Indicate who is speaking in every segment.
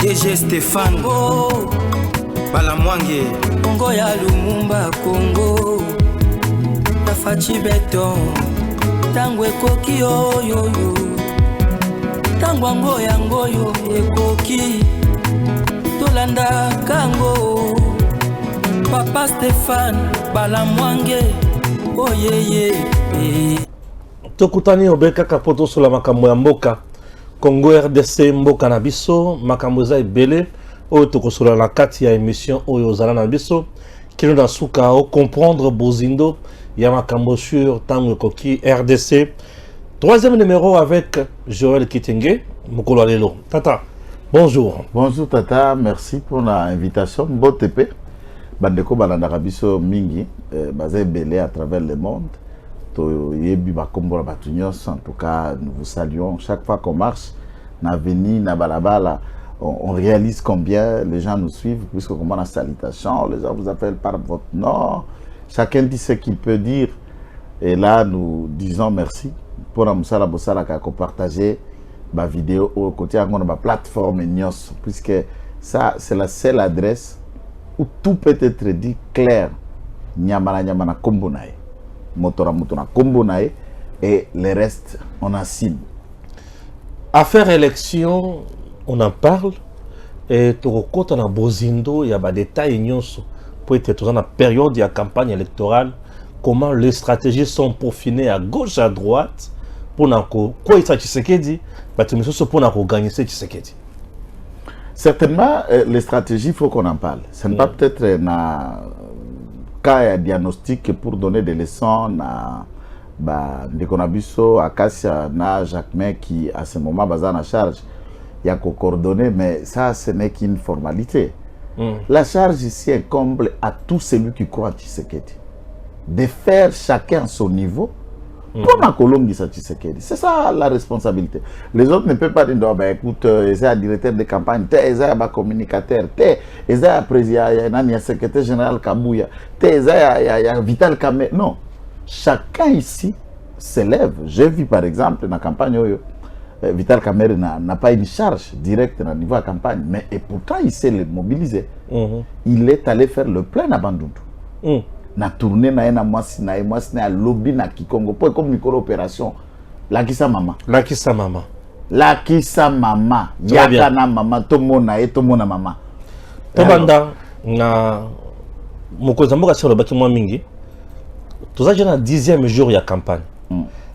Speaker 1: DG Stéphane Balamwange Congo ya Lumumba Congo Tafachi Beton Tangwe koki oyoyo Tangwango yangoyo ekoki Tolanda kango Papa Stéphane Balamwange Oyeye
Speaker 2: Tokutani obeka kapoto sur la makambo ya mboka Congo RDC mboka na biso makambo za ebele oyo tokosola na kati ya émission oyo ozala na biso kino na suka o comprendre bozindo ya makambo sur tango koki RDC. Troisième numéro avec Joël Kitenge mokolo lelo. Tata, bonjour.
Speaker 3: Bonjour Tata, merci pour l'invitation. Botepe bandeko balanda biso mingi baza ebele à travers le monde. En tout cas, nous vous saluons. Chaque fois qu'on marche, na veni, na balabala, on réalise combien les gens nous suivent, puisque comme on a salutation, les gens vous appellent par votre nom. Chacun dit ce qu'il peut dire. Et là, nous disons merci pour Amoussala Bossala qui a partagé ma vidéo au côté de ma plateforme Nios, puisque ça, c'est la seule adresse où tout peut être dit clair. Nyamana Nyamana Kombonae. Motora Motona Kombonae et le reste on assume.
Speaker 2: Affaire élection, on en parle et tu compte en bozindo, il y a des détails pour être dans la période de la campagne électorale, comment les stratégies sont peaufinées à gauche à droite pour quoi il s'agit pour gagner ce Tshisekedi.
Speaker 3: Certainement les stratégies, il faut qu'on en parle. Ce n'est pas peut-être cas diagnostic pour donner des leçons à Ndekonabiso, Akassia, na Jacquemin qui à ce moment basa en charge. Il y a qu'à coordonner, mais ça ce n'est qu'une formalité. La charge ici incombe à tout celui qui croit à Tshisekedi. De faire chacun à son niveau pour la Colombie Tshisekedi. C'est ça la responsabilité. Les autres ne peuvent pas dire non, ben écoute, ils ont directeur de campagne, ils ont communicateur, ils ont président, il y a secrétaire général Kabouya, ils ont Vital Kamer. Non, chacun ici s'élève. J'ai vu par exemple dans la campagne Vital Kamer n'a pas une charge directe au niveau de la campagne, mais et pourtant il s'est mobilisé. Il est allé faire le plein à Bandundu. Na tourné na mwasi na lobby na Kikongo pour comme micro opération la kisa mama yaka na mama tomona mama
Speaker 2: tobanda na mokonzi mboka sur le bâtiment mingi toza na 10e jour ya campagne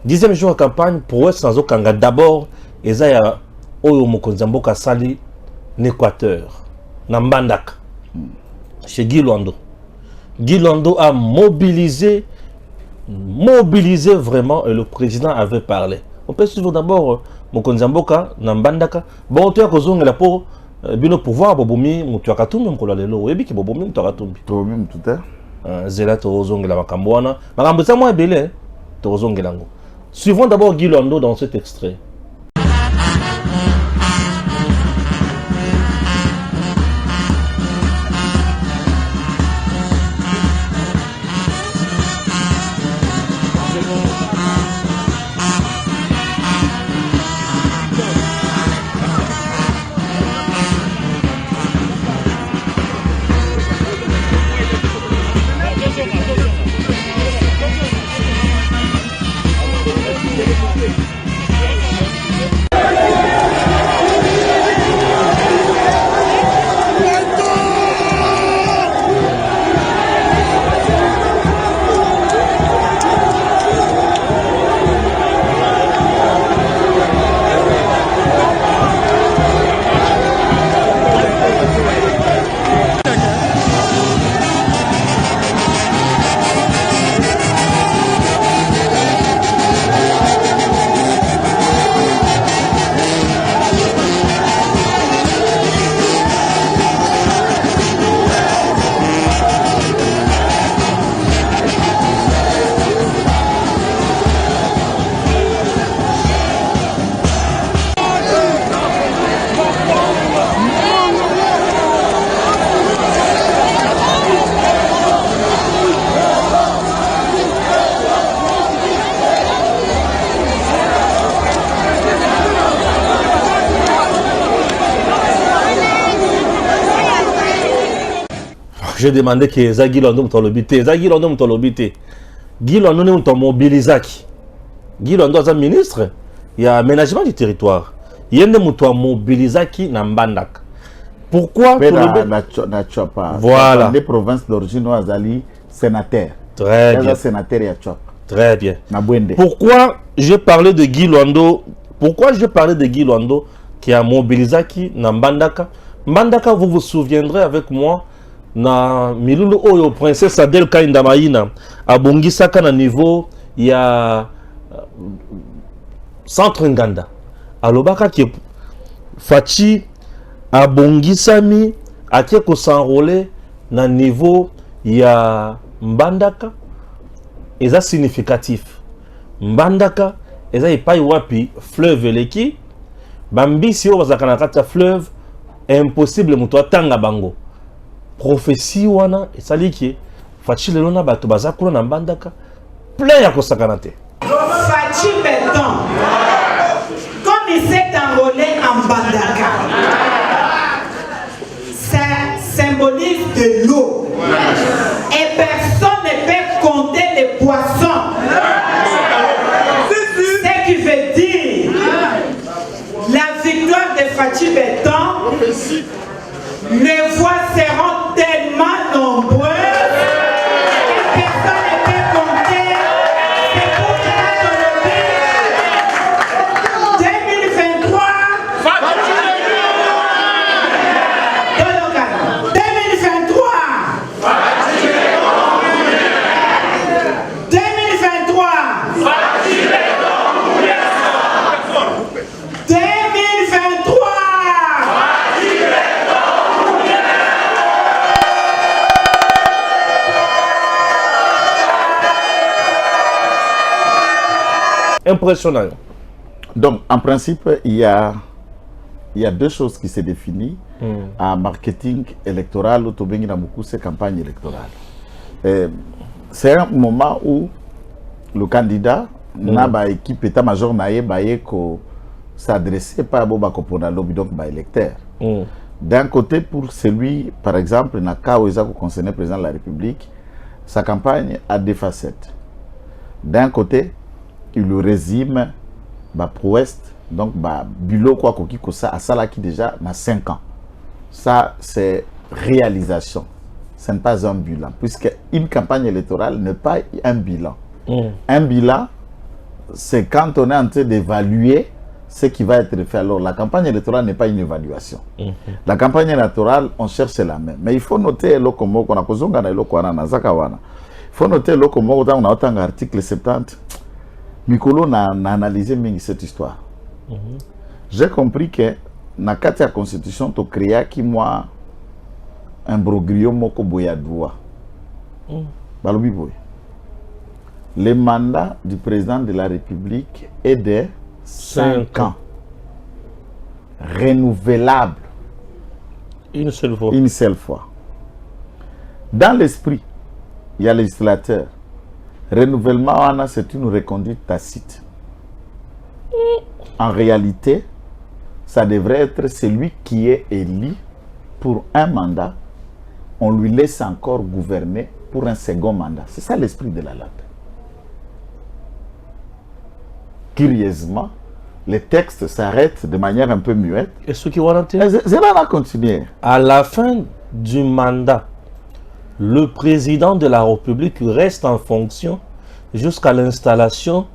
Speaker 2: 10e jour ya campagne pour eux sans aucun d'abord eza ya oyo mokonzi mboka sali n'Équateur na Mbandaka chez Guy Lando a mobilisé vraiment et le président avait parlé. On peut suivre d'abord Mokonzi Mboka Nambandaka. Bon, tu as raison, la pour bino pouvoir bobomi mutuaka tumbi mkola lelo. Webi ki bobomi mutuaka tumbi.
Speaker 3: Tobomi tout
Speaker 2: Zela torozonge la makambwana. Makambo sa moi belé torozonge lango. Suivons d'abord Guy Lando dans cet extrait. j'ai demandé que ça Guy Londo m'tolobité, ça Guy Londo m'tolobité. Guy Londo nous mobilisaki. Guy Londo est ministre, il y a aménagement du territoire. Il y a des mobilisaki na Mbandaka. Pourquoi
Speaker 3: voilà. Les provinces d'origine azali sénateur.
Speaker 2: Très bien.
Speaker 3: Sénateur ya Chop.
Speaker 2: Très bien.
Speaker 3: Na Bwende.
Speaker 2: Pourquoi j'ai parlé de Guy Londo? Pourquoi j'ai parlé de Guy Londo qui a mobilisé na Mbandaka? Mbandaka, vous vous souviendrez avec moi, na Milulu Oyo, princesse Adel Kainda Maïna, à Bongisaka na niveau, il y a centre Nganda. À Lobaka qui est Fachi, à Bongisami, à Kieko s'enrôler, na niveau, il y a Mbandaka, et ça significatif. Mbandaka, et ça, il paye wapi, fleuve leki, Bambi, si on va à fleuve, impossible muto atanga bango. Prophétie wana esali ki Fachi lelo na bato bazakula na Mbandaka plein ya kosakana te.
Speaker 4: Fachi béton comme il s'est enrôlé en Mbandaka, ça symbolise de l'eau et personne ne peut compter les poissons, ce qui veut dire la victoire de Fachi béton. Les voix seront tellement nombreuses que personne ne peut compter. C'est pour cela que le 2023, 2023, 2023, 2023.
Speaker 2: Impressionnant.
Speaker 3: Donc, en principe, il y a deux choses qui se définissent en marketing électoral ou c'est campagne électorale. C'est un moment où le candidat n'a pas équipe état-major s'adresser pas à Boba Kopona lobby donc par électeur. D'un côté, pour celui, par exemple, n'a cas où il concerne le président de la République, sa campagne a deux facettes. D'un côté, il le résume pour Ouest, donc Bilo quoi que ça a ça qui déjà dans 5 ans. Ça c'est réalisation, ce n'est pas un bilan, puisque une campagne électorale n'est pas un bilan. Un bilan, c'est quand on est en train d'évaluer ce qui va être fait. Alors la campagne électorale n'est pas une évaluation. La campagne électorale, on cherche la même. Mais il faut noter le comment on a posé il faut noter le comment on a un article 70. Mikolo n'a analysé cette histoire. J'ai compris que dans la constitution, tu crées qui moi un broglio moko boyadua. Le mandat du président de la République est de 5 ans. Renouvelable.
Speaker 2: Une seule fois.
Speaker 3: Une seule fois. Dans l'esprit, il y a le législateur. Renouvellement, c'est une reconduite tacite. En réalité, ça devrait être celui qui est élu pour un mandat. On lui laisse encore gouverner pour un second mandat. C'est ça l'esprit de la loi. Curieusement, les textes s'arrêtent de manière un peu muette.
Speaker 2: Et ce qui va
Speaker 3: continuer.
Speaker 2: À la fin du mandat, le président de la République reste en fonction jusqu'à l'installation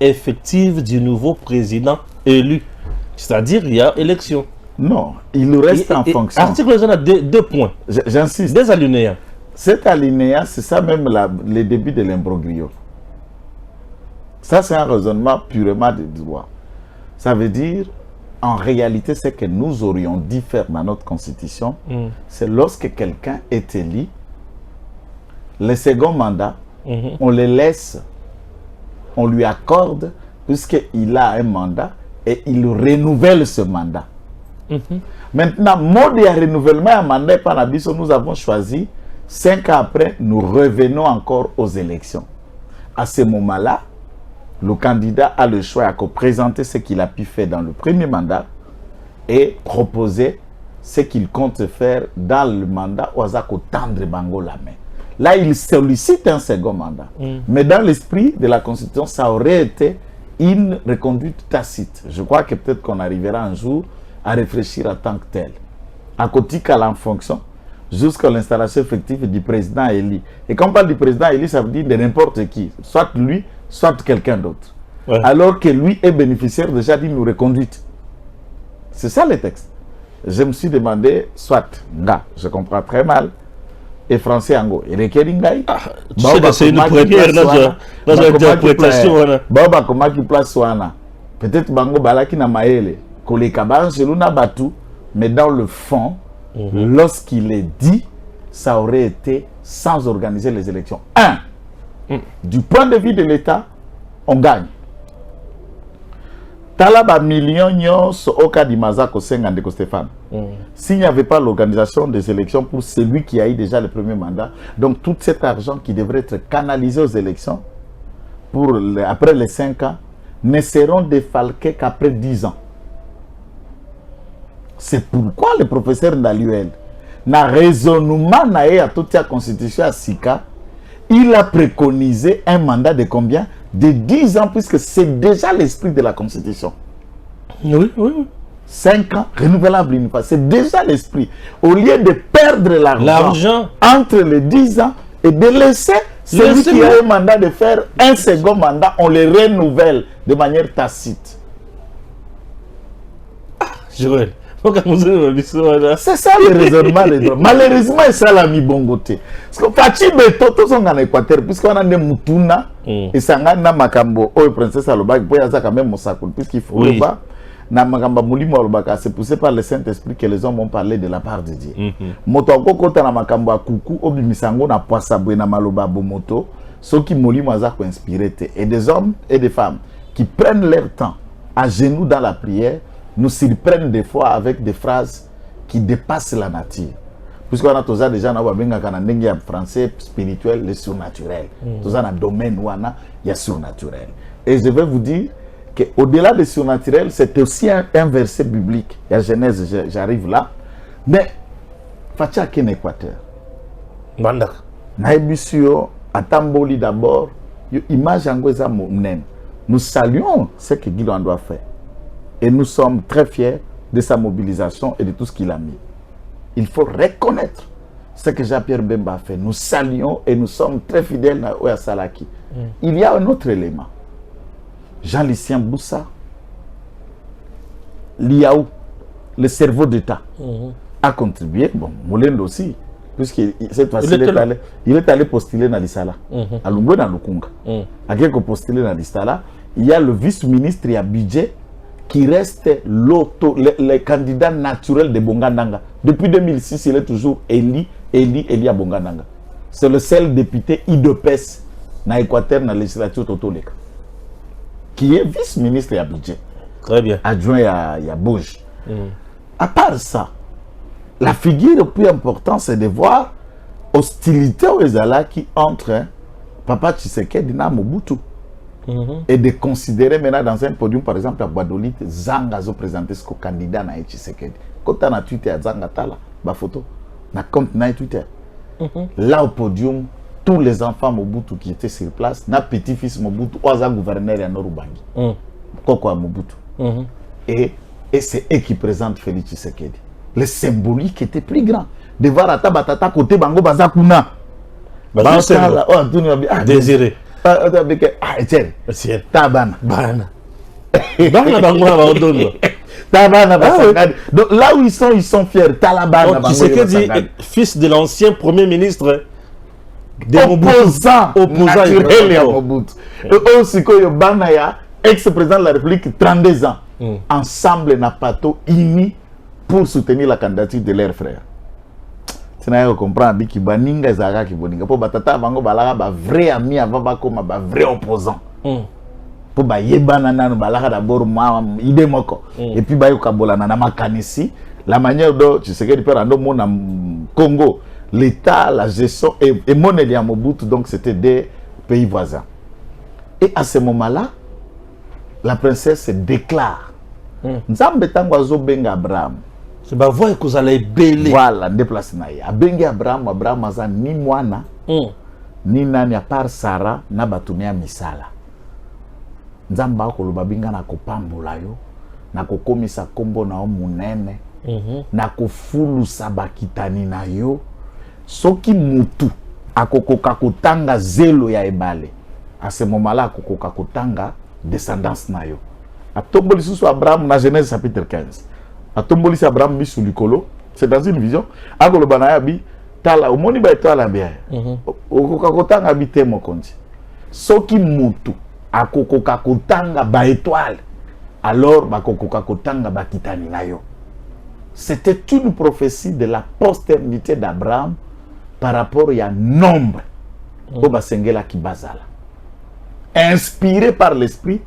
Speaker 2: effective du nouveau président élu. C'est-à-dire, il y a élection.
Speaker 3: Non, il reste en fonction.
Speaker 2: Article 1 a deux points.
Speaker 3: J'insiste.
Speaker 2: Des alinéas.
Speaker 3: Cet alinéa, c'est ça même le début de l'imbroglio. Ça, c'est un raisonnement purement de droit. Ça veut dire, en réalité, ce que nous aurions dû faire dans notre constitution, c'est lorsque quelqu'un est élu, le second mandat, on le laisse, on lui accorde, puisqu'il a un mandat, et il renouvelle ce mandat. Maintenant, mode de renouvellement à mandat par l'Abysso, nous avons choisi, 5 ans après, nous revenons encore aux élections. À ce moment-là, le candidat a le choix de présenter ce qu'il a pu faire dans le premier mandat et proposer ce qu'il compte faire dans le mandat où Azako tendre Bango la main. Là, il sollicite un second mandat. Mais dans l'esprit de la Constitution, ça aurait été une reconduite tacite. Je crois que peut-être qu'on arrivera un jour à réfléchir en tant que tel. À côté qu'à en fonction, jusqu'à l'installation effective du président élu. Et quand on parle du président élu, ça veut dire de n'importe qui, soit lui, soit quelqu'un d'autre. Ouais. Alors que lui est bénéficiaire déjà d'une reconduite. C'est ça le texte. Je me suis demandé, soit, je comprends très mal, et français ango et requéringai
Speaker 2: tu sais que c'est une première dans une interprétation
Speaker 3: baba comment qui place wana peut-être bango balaki na maele koleka ba seluna batu mais dans le fond lorsqu'il est dit ça aurait été sans organiser les élections. Du point de vue de l'État on gagne talaba millions nyos au cas d'Imazako Sengandeko Stéphane. S'il n'y avait pas l'organisation des élections pour celui qui a eu déjà le premier mandat, donc tout cet argent qui devrait être canalisé aux élections après les 5 ans ne seront défalqués qu'après 10 ans. C'est pourquoi le professeur Ndaluel n'a raisonnement à toute la constitution à Sika, il a préconisé un mandat de combien? De 10 ans, puisque c'est déjà l'esprit de la Constitution.
Speaker 2: Oui, oui.
Speaker 3: 5 ans, renouvelable une fois. C'est déjà l'esprit. Au lieu de perdre l'argent entre les 10 ans et de laisser celui qui a un mandat de faire un second mandat, on le renouvelle de manière tacite.
Speaker 2: Joël.
Speaker 3: C'est ça le raisonnement. Malheureusement, c'est ça la mi-bongoté. Parce que Fachi Beto, tous sont en Équateur, puisqu'on a des moutounas, et ça a un makambo, oh, princesse Alobak, il y a quand même Mossakoul, puisqu'il faut le bas. C'est poussé par le Saint-Esprit que les hommes ont parlé de la part de Dieu. Motoko kota na makambo a kuku obi misango na poisabwe na maloba bomoto, ceux qui molimo azako inspiré et des hommes et des femmes qui prennent leur temps à genoux dans la prière nous surprennent des fois avec des phrases qui dépassent la nature. Puisqu'on a tous déjà en français spirituel, le surnaturel. Tous dans le domaine où il y a surnaturel. Et je vais vous dire qu'au-delà du surnaturel, c'est aussi un verset biblique. Il y a Genèse, j'arrive là. Mais, Fatia qui est Équateur.
Speaker 2: Mandak.
Speaker 3: Naibusio, Atamboli d'abord, image angweza mounen. Nous saluons ce que Guilain doit faire. Et nous sommes très fiers de sa mobilisation et de tout ce qu'il a mis. Il faut reconnaître ce que Jean-Pierre Bemba a fait. Nous saluons et nous sommes très fidèles à Oya Salaki. Il y a un autre élément. Jean-Lucien Boussa, Liaou, le cerveau d'État, a contribué. Bon, Moulendo aussi, puisque cette fois-ci, il est allé postuler dans l'Issala, à Lumbo dans Lukunga. À quelques postulés dans l'Issala, il y a le vice-ministre à budget qui reste le candidat naturel de Bongandanga. Depuis 2006, il est toujours Eli à Bongandanga. C'est le seul député IDPS dans l'Équateur, dans la législature Totoleka, qui est vice-ministre à budget.
Speaker 2: Très bien.
Speaker 3: Adjoint à Bouge. À part ça, la figure la plus importante, c'est de voir hostilité aux Ezala qui entre Papa Tshisekedi et Mobutu. Et de considérer maintenant dans un podium, par exemple, à Guadeloupe, Zanga a présenté ce candidat à Tshisekedi. Quand on a Twitter à Zanga Tala, ma photo, na compte na Twitter. Là au podium, tous les enfants Mobutu qui étaient sur place, na petit-fils Mobutu, oza gouverneur à Norubangi. Koko Mobutu. Et c'est eux qui présentent Félix Tshisekedi. Le symbolique était plus grand. De voir à Tabatata côté Bango Bazakuna.
Speaker 2: Désiré.
Speaker 3: Tabana. Donc là où ils sont fiers. Talabana.
Speaker 2: Tshisekedi, fils de l'ancien premier ministre
Speaker 3: opposant naturel à Mobutu. Et aussi que Banaya, ex-président de la République, 32 ans. Ensemble, n'a pas tout unis pour soutenir la candidature de leurs frères. Je comprends que Baninga Zara qui boninga pour batata bango balaga ba vrai ami avant ba comme ba vrai opposant. Pour ba yebana nanu balaga d'abord ma idée moko et puis ba yokabola na makanisi la manière dont tu sais que peut rendre mon Congo l'état la gestion et monnaie à Mobutu donc c'était des pays voisins. Et à ce moment-là la princesse se déclare Nzambe tango azo benga Abraham
Speaker 2: C'est ba voix que vous allez belé.
Speaker 3: Voilà, déplacer na ye. Abengi Abraham aza ni mwana, ni nani à part Sarah na batunia misala. Nzamba akoloba binga na kopambola yo, na kokomisa kombo na o munene, na kofulusa bakitani na yo. Soki mutu akokoka kotanga zelo ya ebale, à ce moment-là akokoka kotanga descendance na yo. Atomboli susu Abraham na Genèse chapitre 15. Atomboli si Abraham bisu likolo, c'est dans une vision. Akoloba na yabi tala omoni ba etala bia. Okoka kotanga bite mokonzi. Soki mutu akokoka kotanga ba étoile, alors bakokoka kotanga bakitani na yo. C'était une prophétie de la postérité d'Abraham par rapport à nombre au Basengela Kibazala. Inspiré par l'esprit,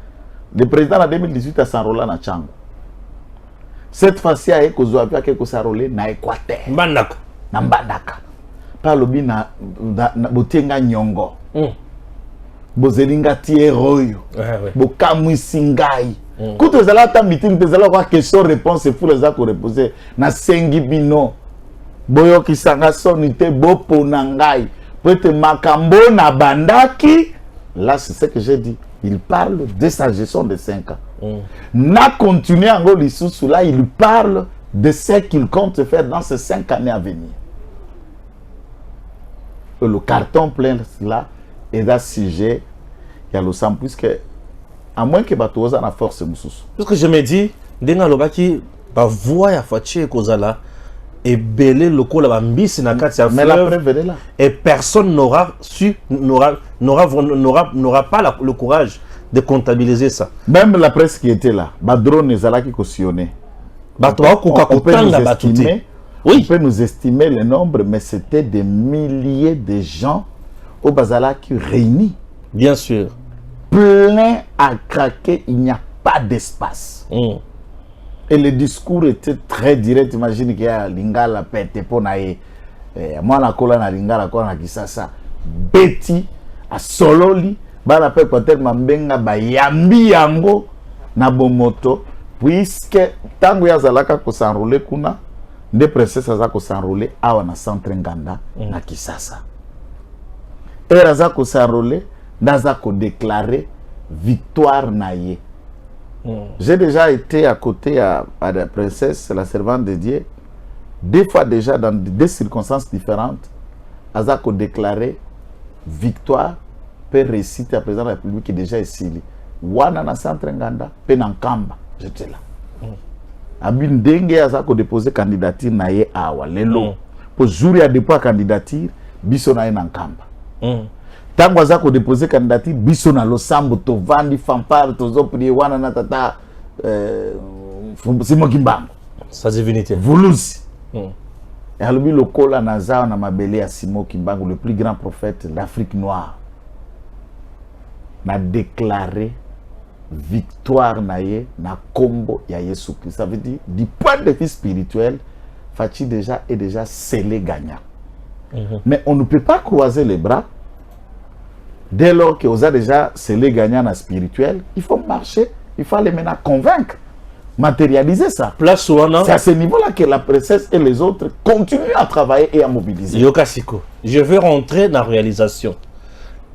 Speaker 3: le président en 2018 a s'enrôlé na Tchango. Cette fois-ci, il y a quelque s'enrôler na Équateur.
Speaker 2: Mbandaka.
Speaker 3: Na Mbandaka. Par le bin na Botenga Nyongo. Bozelinga Tieroyo. Bokamwi Singai. Quand tu as la meeting, tu as la question réponse et pour les accords reposer. Na Sengi Bino. Boyo Kisanga sonite Bopo Nangai. Peut-être Makambo na Bandaki. Là, c'est ce que j'ai dit. Il parle de sa gestion de 5 ans. N'a continué en gros l'issue là, il parle de ce qu'il compte faire dans ces 5 années à venir. Et le carton plein là est un sujet, il y a le sang, puisque à moins que Batoza na force Moussous.
Speaker 2: Parce que je me dis, denga lobaki ba voix ya Fachi Kozala et belé le col la mbisi na kati ya
Speaker 3: mais la preuve est là.
Speaker 2: Et personne n'aura pas le courage de comptabiliser ça.
Speaker 3: Même la presse qui était là, Badron et Zala qui cautionnaient.
Speaker 2: On
Speaker 3: peut nous estimer le nombre, mais c'était des milliers de gens au Bazala qui réunis.
Speaker 2: Bien sûr.
Speaker 3: Plein à craquer, il n'y a pas d'espace. Et le discours était très direct. Imagine qu'il y a Lingala pète pour naïe. Moi, la cola na Lingala, quoi, na Kisasa. Betty, à Sololi, bala pe peut-être mambenga ba yambi yango na bomoto, puisque tango ya zalaka ko s'enrouler kuna, nde princesse za ko s'enrouler awa na centre Nganda na Kisasa. Et za ko s'enrouler, ndaza ko déclarer victoire na ye. J'ai déjà été à côté à la princesse, la servante de Dieu, 2 fois déjà dans 2 circonstances différentes. Azako déclaré victoire, peut réciter à président de la République qui est déjà ici. Wana na centre Nganda, Penankamba, j'étais là. Abin Denge Azako déposé candidature na ye awa lelo. Pour jour à dépôt candidature, biso na ye Nankamba. Tango azako déposer candidature biso na losambo to vandi fanfare to zopri wana na tata Simon Kimbango
Speaker 2: sa divinité
Speaker 3: Vuluzi et alobi lokola naza na mabele ya Simon Kimbango, le plus grand prophète d'Afrique noire, na déclaré victoire na ye na kombo ya Yesu Christ. Ça veut dire du point de vue spirituel, Fachi déjà est déjà scellé gagnant. Mais on ne peut pas croiser les bras. Dès lors que vous avez déjà scellé gagnant en spirituel, il faut marcher, il faut les maintenant convaincre, matérialiser ça. C'est à ce niveau-là que la princesse et les autres continuent à travailler et à mobiliser.
Speaker 2: Yokasiko, je veux rentrer dans la réalisation.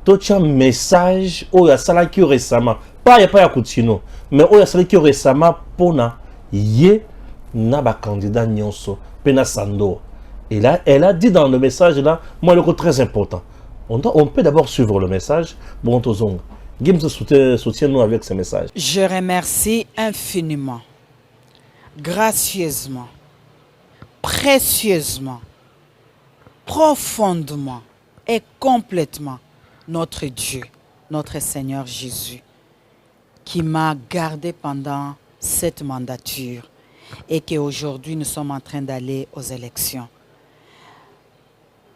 Speaker 2: Tout un message, oh, il y a ça qui récemment, pas ya Kutino, mais oh, il y a ça qui récemment pour na yé na ba candidat nyonso, pena sando. Et là, elle a dit dans le message là, moi le coup très important. On peut d'abord suivre le message. Bon, Tozong, Gims soutient-nous avec ce message.
Speaker 5: Je remercie infiniment, gracieusement, précieusement, profondément et complètement notre Dieu, notre Seigneur Jésus, qui m'a gardé pendant cette mandature et qu'aujourd'hui nous sommes en train d'aller aux élections.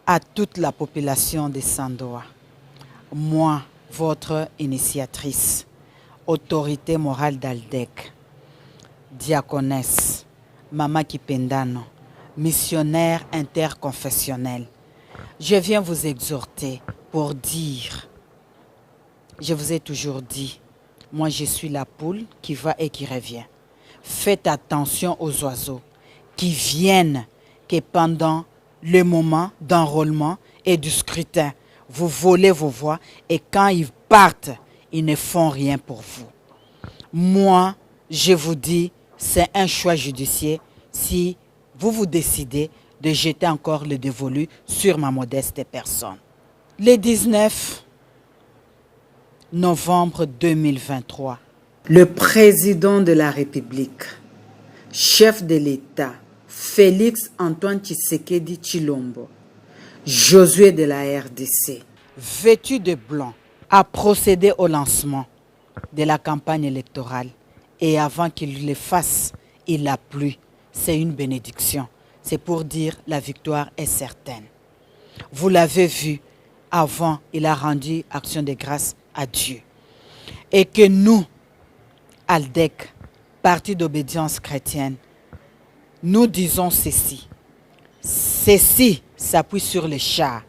Speaker 5: À toute la population de Sandoa, moi, votre initiatrice, autorité morale d'Aldec, diaconesse, Mama Kipendano, missionnaire interconfessionnel, je viens vous exhorter pour dire, je vous ai toujours dit, moi je suis la poule qui va et qui revient. Faites attention aux oiseaux qui viennent que pendant le moment d'enrôlement et du scrutin, vous volez vos voix et quand ils partent, ils ne font rien pour vous. Moi, je vous dis, c'est un choix judiciaire si vous vous décidez de jeter encore le dévolu sur ma modeste personne. Le 19 novembre 2023, le président de la République, chef de l'État, Félix Antoine Tshisekedi Tshilombo, Josué de la RDC, vêtu de blanc, a procédé au lancement de la campagne électorale. Et avant qu'il le fasse, il a plu. C'est une bénédiction. C'est pour dire la victoire est certaine. Vous l'avez vu, avant, il a rendu action de grâce à Dieu. Et que nous, ALDEC, Parti d'obédience chrétienne, nous disons ceci. Ceci s'appuie sur les chars,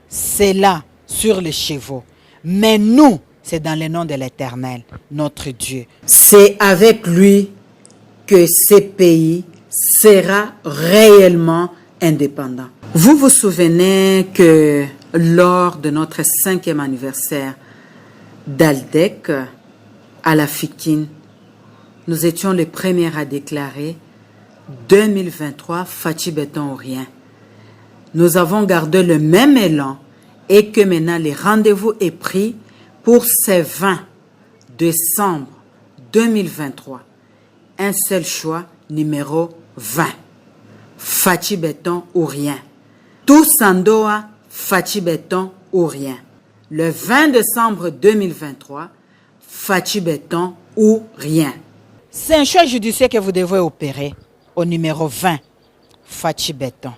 Speaker 5: cela sur les chevaux. Mais nous, c'est dans le nom de l'Éternel, notre Dieu. C'est avec lui que ce pays sera réellement indépendant. Vous vous souvenez que lors de notre 5e anniversaire d'ALDEC à la Fikine, nous étions les premiers à déclarer 2023 Fachi Béton ou rien. Nous avons gardé le même élan et que maintenant le rendez-vous est pris pour ce 20 décembre 2023. Un seul choix, numéro 20. Fachi Béton ou rien. Tout Sandoa, Fachi Béton ou rien. Le 20 décembre 2023, Fachi Béton ou rien. C'est un choix judiciaire que vous devez opérer au numéro 20, Fachi Béton.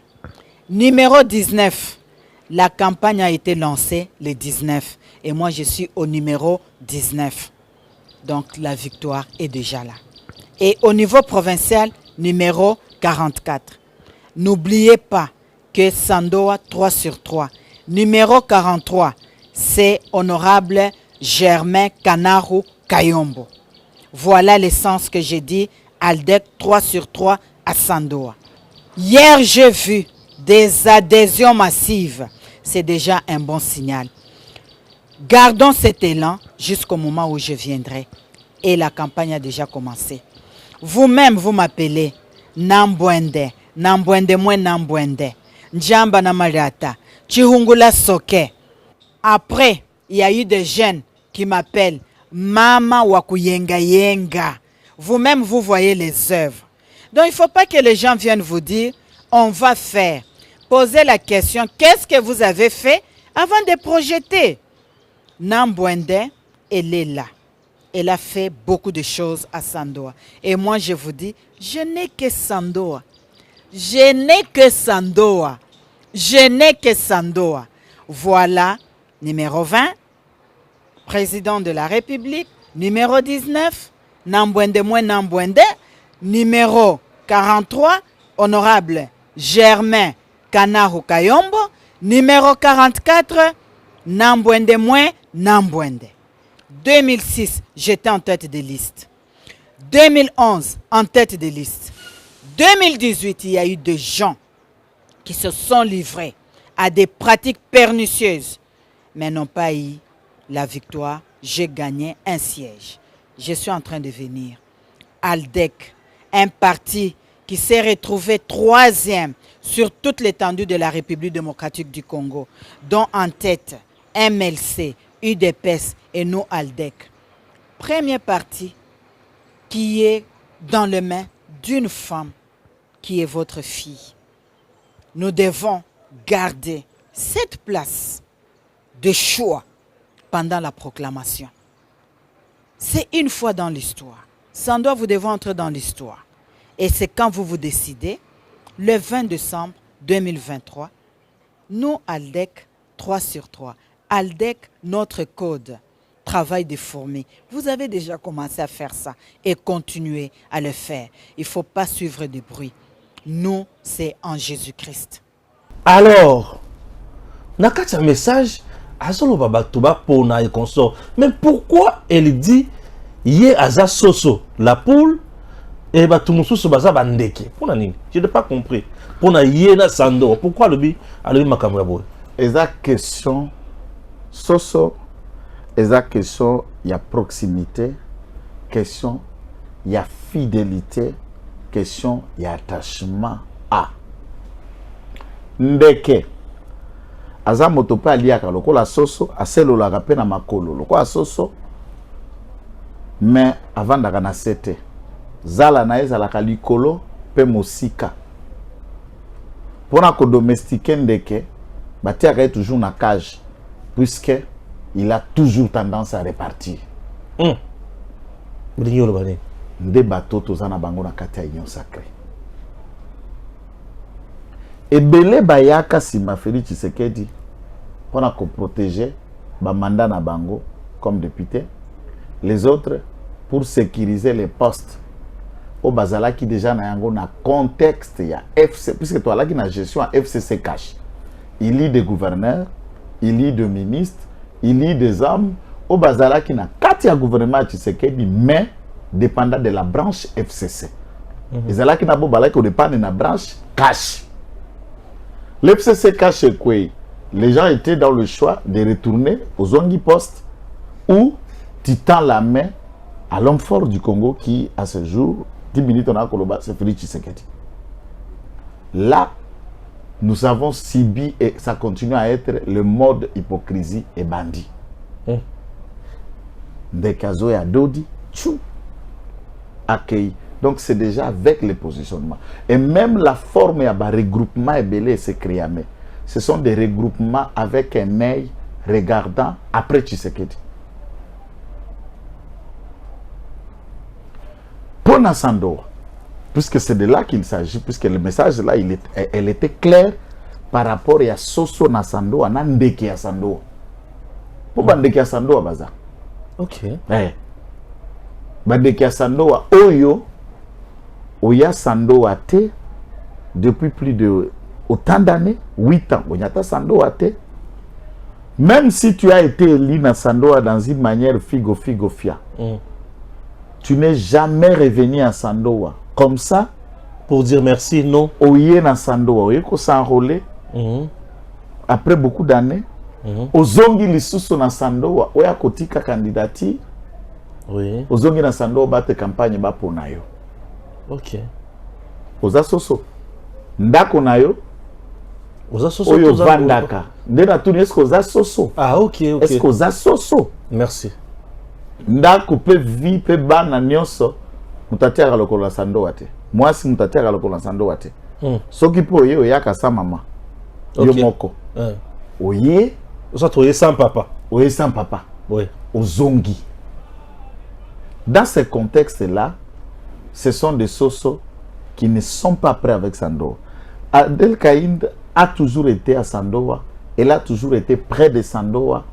Speaker 5: Numéro 19, la campagne a été lancée le 19 et moi je suis au numéro 19. Donc la victoire est déjà là. Et au niveau provincial, numéro 44. N'oubliez pas que Sandoa 3 sur 3. Numéro 43, c'est honorable Germain Kanaru Kayombo. Voilà le sens que j'ai dit, ALDEC 3 sur 3 à Sandoa. Hier, j'ai vu des adhésions massives. C'est déjà un bon signal. Gardons cet élan jusqu'au moment où je viendrai. Et la campagne a déjà commencé. Vous-même, vous m'appelez Nambwende. Nambwende mwen Nambwende. Njamba na Mariata. Chihungula Soke. Après, il y a eu des jeunes qui m'appellent Mama Wakuyenga Yenga. Vous-même, vous voyez les œuvres. Donc, il ne faut pas que les gens viennent vous dire, on va faire. Posez la question, qu'est-ce que vous avez fait avant de projeter? Nambwende, elle est là. Elle a fait beaucoup de choses à Sandoa. Et moi, je vous dis, je n'ai que Sandoa. Je n'ai que Sandoa. Je n'ai que Sandoa. Voilà, numéro 20, président de la République. Numéro 19, Nambwende mwen Nambwende. Numéro 43, honorable Germain Kanaru Kayombo. Numéro 44, Nambwende mwen Nambwende. 2006, j'étais en tête de liste. 2011, en tête de liste. 2018, il y a eu des gens qui se sont livrés à des pratiques pernicieuses, mais n'ont pas eu la victoire. J'ai gagné un siège. Je suis en train de venir. ALDEC, un parti qui s'est retrouvé 3e sur toute l'étendue de la République démocratique du Congo, dont en tête MLC, UDPS et nous ALDEC. Premier parti qui est dans les mains d'une femme qui est votre fille. Nous devons garder cette place de choix pendant la proclamation. C'est une fois dans l'histoire. Sans doute, vous devez entrer dans l'histoire. Et c'est quand vous vous décidez, le 20 décembre 2023, nous, ALDEC, 3 sur 3. ALDEC, notre code, travail des fourmis. Vous avez déjà commencé à faire ça et continuez à le faire. Il ne faut pas suivre des bruits. Nous, c'est en Jésus-Christ.
Speaker 2: Alors, dans un message, et consort. Mais pourquoi elle dit Yé Aza Soso, la poule, Et bah tout le monde sous baza bandeke. Pour nani? Je n'ai pas compris. Pour na yena Sandor. Pourquoi le bi a le makamra boy?
Speaker 3: Exact question. Soso. Exact question. Il y a proximité. Question. Il y a fidélité. Question. Il y a attachement à. Ndeke. Aza motope aliaka lokola soso. Aselo la rape na makolo. Lokola soso. Mais avant d'agana sete. Zala na ezalaka likolo pe mosika. Pona ko domestiquer ndeke, batiaka est toujours na cage puisque il a toujours tendance à repartir.
Speaker 2: Brinyo lo bani.
Speaker 3: Nde bato toza na bango na kati ya union sacrée. Ebele bayaka sima Félix Tshisekedi pona ko protéger ba mandat na bango comme député. Les autres pour sécuriser les postes. Au bazala qui déjà na yango na contexte ya FC puisque toi là qui na gestion à FCC cash. Il lit des gouverneurs, il lit des ministres, il lit des hommes au bazala qui na kati ya gouvernement Tshisekedi mais dépendant de la branche FCC. Les là qui na bo bala qui dépend de la branche cash. L'FCC cash c'est quoi? Les gens étaient dans le choix de retourner aux Ongi Post ou tu tends la main à l'homme fort du Congo qui à ce jour 10 minutes on a Koloba, c'est Félix Tshisekedi. Là, nous avons subi et ça continue à être le mode hypocrisie et bandit. Des casos et Dodi, tchou, accueilli. Donc c'est déjà avec les positionnements. Et même la forme et le regroupement est belé et c'est créamé. Ce sont des regroupements avec un œil regardant après Tshisekedi. Pona Sandor, puisque c'est de là qu'il s'agit, puisque le message là, elle était claire par rapport à Soso na Sandor, na Ndeke ya Sandor. Pourquoi Ndeke ya Sandor baza?
Speaker 2: Ok.
Speaker 3: Ndeke ya Sandor, Oyo, Oya Sandor a te, depuis plus de autant d'années, 8 ans, Oyata Sandor a te. Même si tu as été élu na Sandor dans une manière figo-figo-fia. Tu n'es jamais revenu à Sandoa. Comme ça,
Speaker 2: pour dire merci, non.
Speaker 3: Oye na Sandoa, oye ko s'enrôler. Après beaucoup d'années, ozongi lisusu na Sandoa, oya kotika candidature.
Speaker 2: Oui.
Speaker 3: Ozongi na Sandoa bate campagne ba pona yo.
Speaker 2: Ok.
Speaker 3: Oza soso. Ndako na yo.
Speaker 2: Oza soso.
Speaker 3: Oyo vandaka. Ndena tuni esko oza soso.
Speaker 2: Ah ok, ok.
Speaker 3: Esko oza soso.
Speaker 2: Merci.
Speaker 3: Ndako pe vi pe bana nyonso mutatiaka lokola Sandoa te. Mwasi mutatiaka lokola Sandoa te. Soki po ye oyaka sa mama. Yo moko. Oye.
Speaker 2: Osa toye sans papa.
Speaker 3: Oye sans papa.
Speaker 2: Oui.
Speaker 3: Ozongi. Dans ce contexte-là, ce sont des sosos qui ne sont pas prêts avec Sandoa. Adel Kaïnd a toujours été à Sandoa. Elle a toujours été près de Sandoa.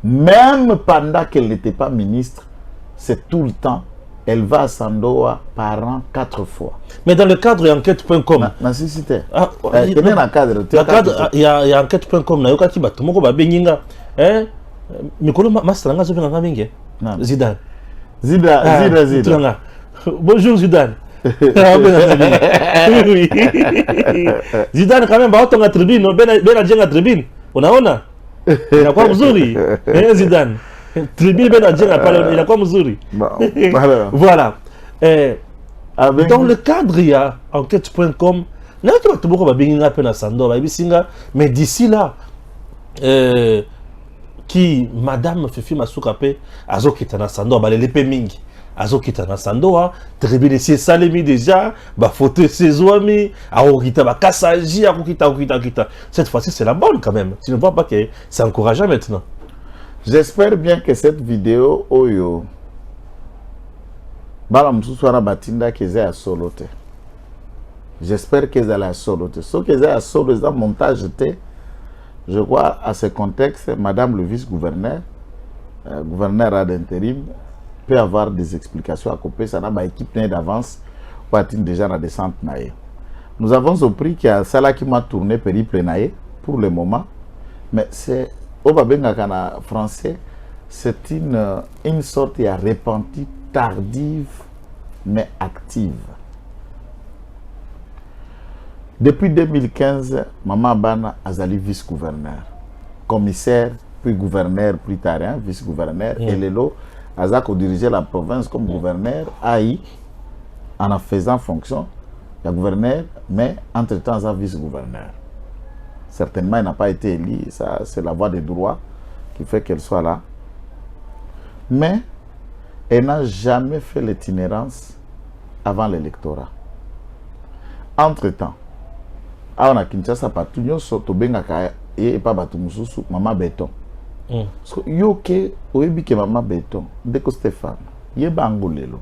Speaker 3: Même pendant qu'elle n'était pas ministre, c'est tout le temps. Elle va à Sandoa par an 4 fois.
Speaker 2: Mais dans le cadre enquête.com.
Speaker 3: Necessité.
Speaker 2: Il y a enquête.com. Zidane.
Speaker 3: Zidane.
Speaker 2: Bonjour Zidane. Zidane quand même, on a tribune, on a tribune. Unaona? Inakuwa mzuri. Zidane. Tribune ben Adjenga pale inakuwa mzuri. Voilà. Dans le cadre il y a enquête.com, na tu vas beaucoup ba binga pe na Sando ba bisinga, mais d'ici là qui madame Fifi Masuka pe azokita na Sando ba lepe mingi. Azokita na Sandoa, tribune si salemi déjà, ba photo ses amis, aokita ba kasaji, akokita. Cette fois-ci c'est la bonne quand même. Tu ne vois pas que c'est encourageant maintenant.
Speaker 3: J'espère bien que cette vidéo oyo bala msuswara batinda keze ya solote. J'espère que c'est la solote. Ce que c'est à solo c'est un montage te. Je crois à ce contexte madame le vice-gouverneur gouverneur ad intérim peut avoir des explications à couper. Ça n'a pas équipe d'avance pour atteindre déjà la descente. Nous avons appris qu'il y a ça qui m'a tourné périple pour le moment. Mais c'est, au Babengakana français, c'est une sorte de repentie tardive mais active. Depuis 2015, Maman Bana Azali vice-gouverneur, commissaire, puis gouverneur plus tard, hein, vice-gouverneur, et Lelo Azako dirigeait la province comme gouverneur, AI, en faisant fonction, le gouverneur, mais entre-temps, Azak vice-gouverneur. Certainement, il n'a pas été élu, ça c'est la voie des droits qui fait qu'elle soit là. Mais elle n'a jamais fait l'itinérance avant l'électorat. Entre-temps, on a Kinshasa partout, nous sommes et pas battu mususu Maman Béton. So yo ke oyebi ke Maman Béton, dès que Stéphane, yeba angolelo.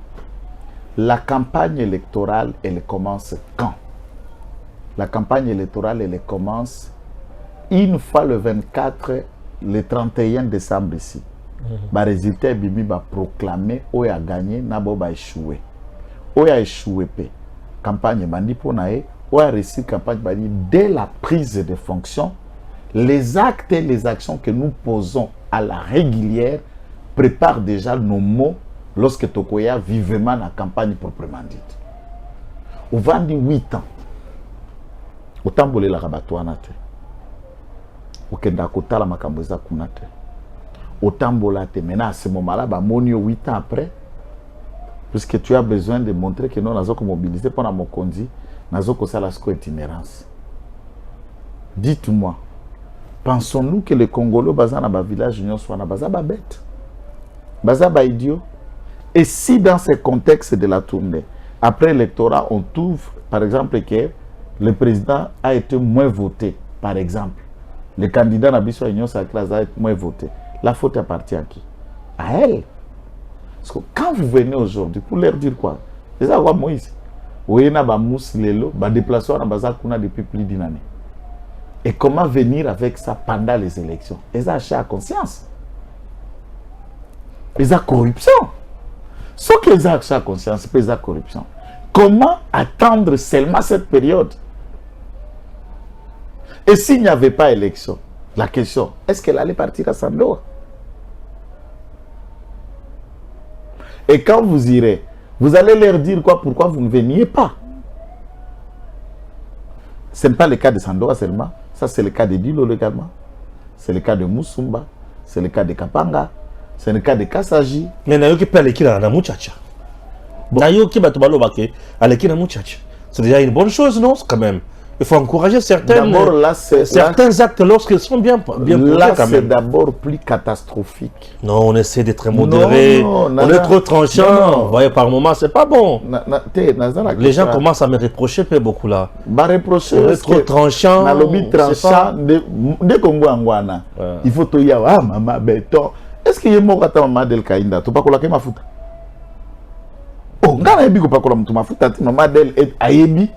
Speaker 3: La campagne électorale, elle commence quand? La campagne électorale, elle commence une fois le 24, le 31 décembre ici. Le résultat Bibi va proclamer où il a gagné, Nabo va échouer. Où il a échoué, campagne bandi pour nae, où il a réussi campagne bandi dès la prise de fonction. Les actes et les actions que nous posons à la régulière préparent déjà nos mots lorsque Tokoya vivement la campagne proprement dite. Au 28 ans, autant bolé la rabatouanate. Okenda kota la makamboza kunate. Autant bolate. Maintenant, à ce moment-là, bah, monio 8 ans après, puisque tu as besoin de montrer que nous avons mobilisé pour mon conduit, nous avons fait la itinérance. Dites-moi, pensons-nous que les Congolais basés dans le village sont bêtes, basés idiots? Et si dans ce contexte de la tournée, après l'électorat, on trouve, par exemple, que le président a été moins voté, par exemple, le candidat Nabiso Union Sacrée a été moins voté, la faute appartient à qui? À elle. Parce que quand vous venez aujourd'hui, pour leur dire quoi? C'est ça, Moïse. Vous avez déplacé depuis plus d'une année. Et comment venir avec ça pendant les élections? Ils ont acheté à conscience. Ils ont corruption. Ce qu'ils ont acheté à conscience, c'est la corruption. Comment attendre seulement cette période? Et s'il n'y avait pas élection, la question, est-ce qu'elle allait partir à Sandoa? Et quand vous irez, vous allez leur dire quoi? Pourquoi vous ne veniez pas? Ce n'est pas le cas de Sandoa seulement. Ça, c'est le cas de Dilo également. C'est le cas de Moussumba. C'est le cas de Kapanga. C'est le cas de Kassaji.
Speaker 2: Mais Nayoki peut aller na Mouchacha. Nayoki Batobalo Bake, aller na Mouchacha. C'est déjà une bonne chose, non? Quand même. Il faut encourager certains actes lorsqu'ils sont bien posés.
Speaker 3: Là, c'est d'abord plus catastrophique.
Speaker 2: Non, on essaie d'être modéré. On est trop tranchant. Vous voyez, par moment, c'est pas bon. Les gens commencent à me reprocher beaucoup là. On est trop tranchant.
Speaker 3: Il faut te dire, ah, Maman Béton. Est-ce qu'il y a Maman Del Kainda? Tu ne peux pas ma fouta. Oh, Maman Del est Ayebi.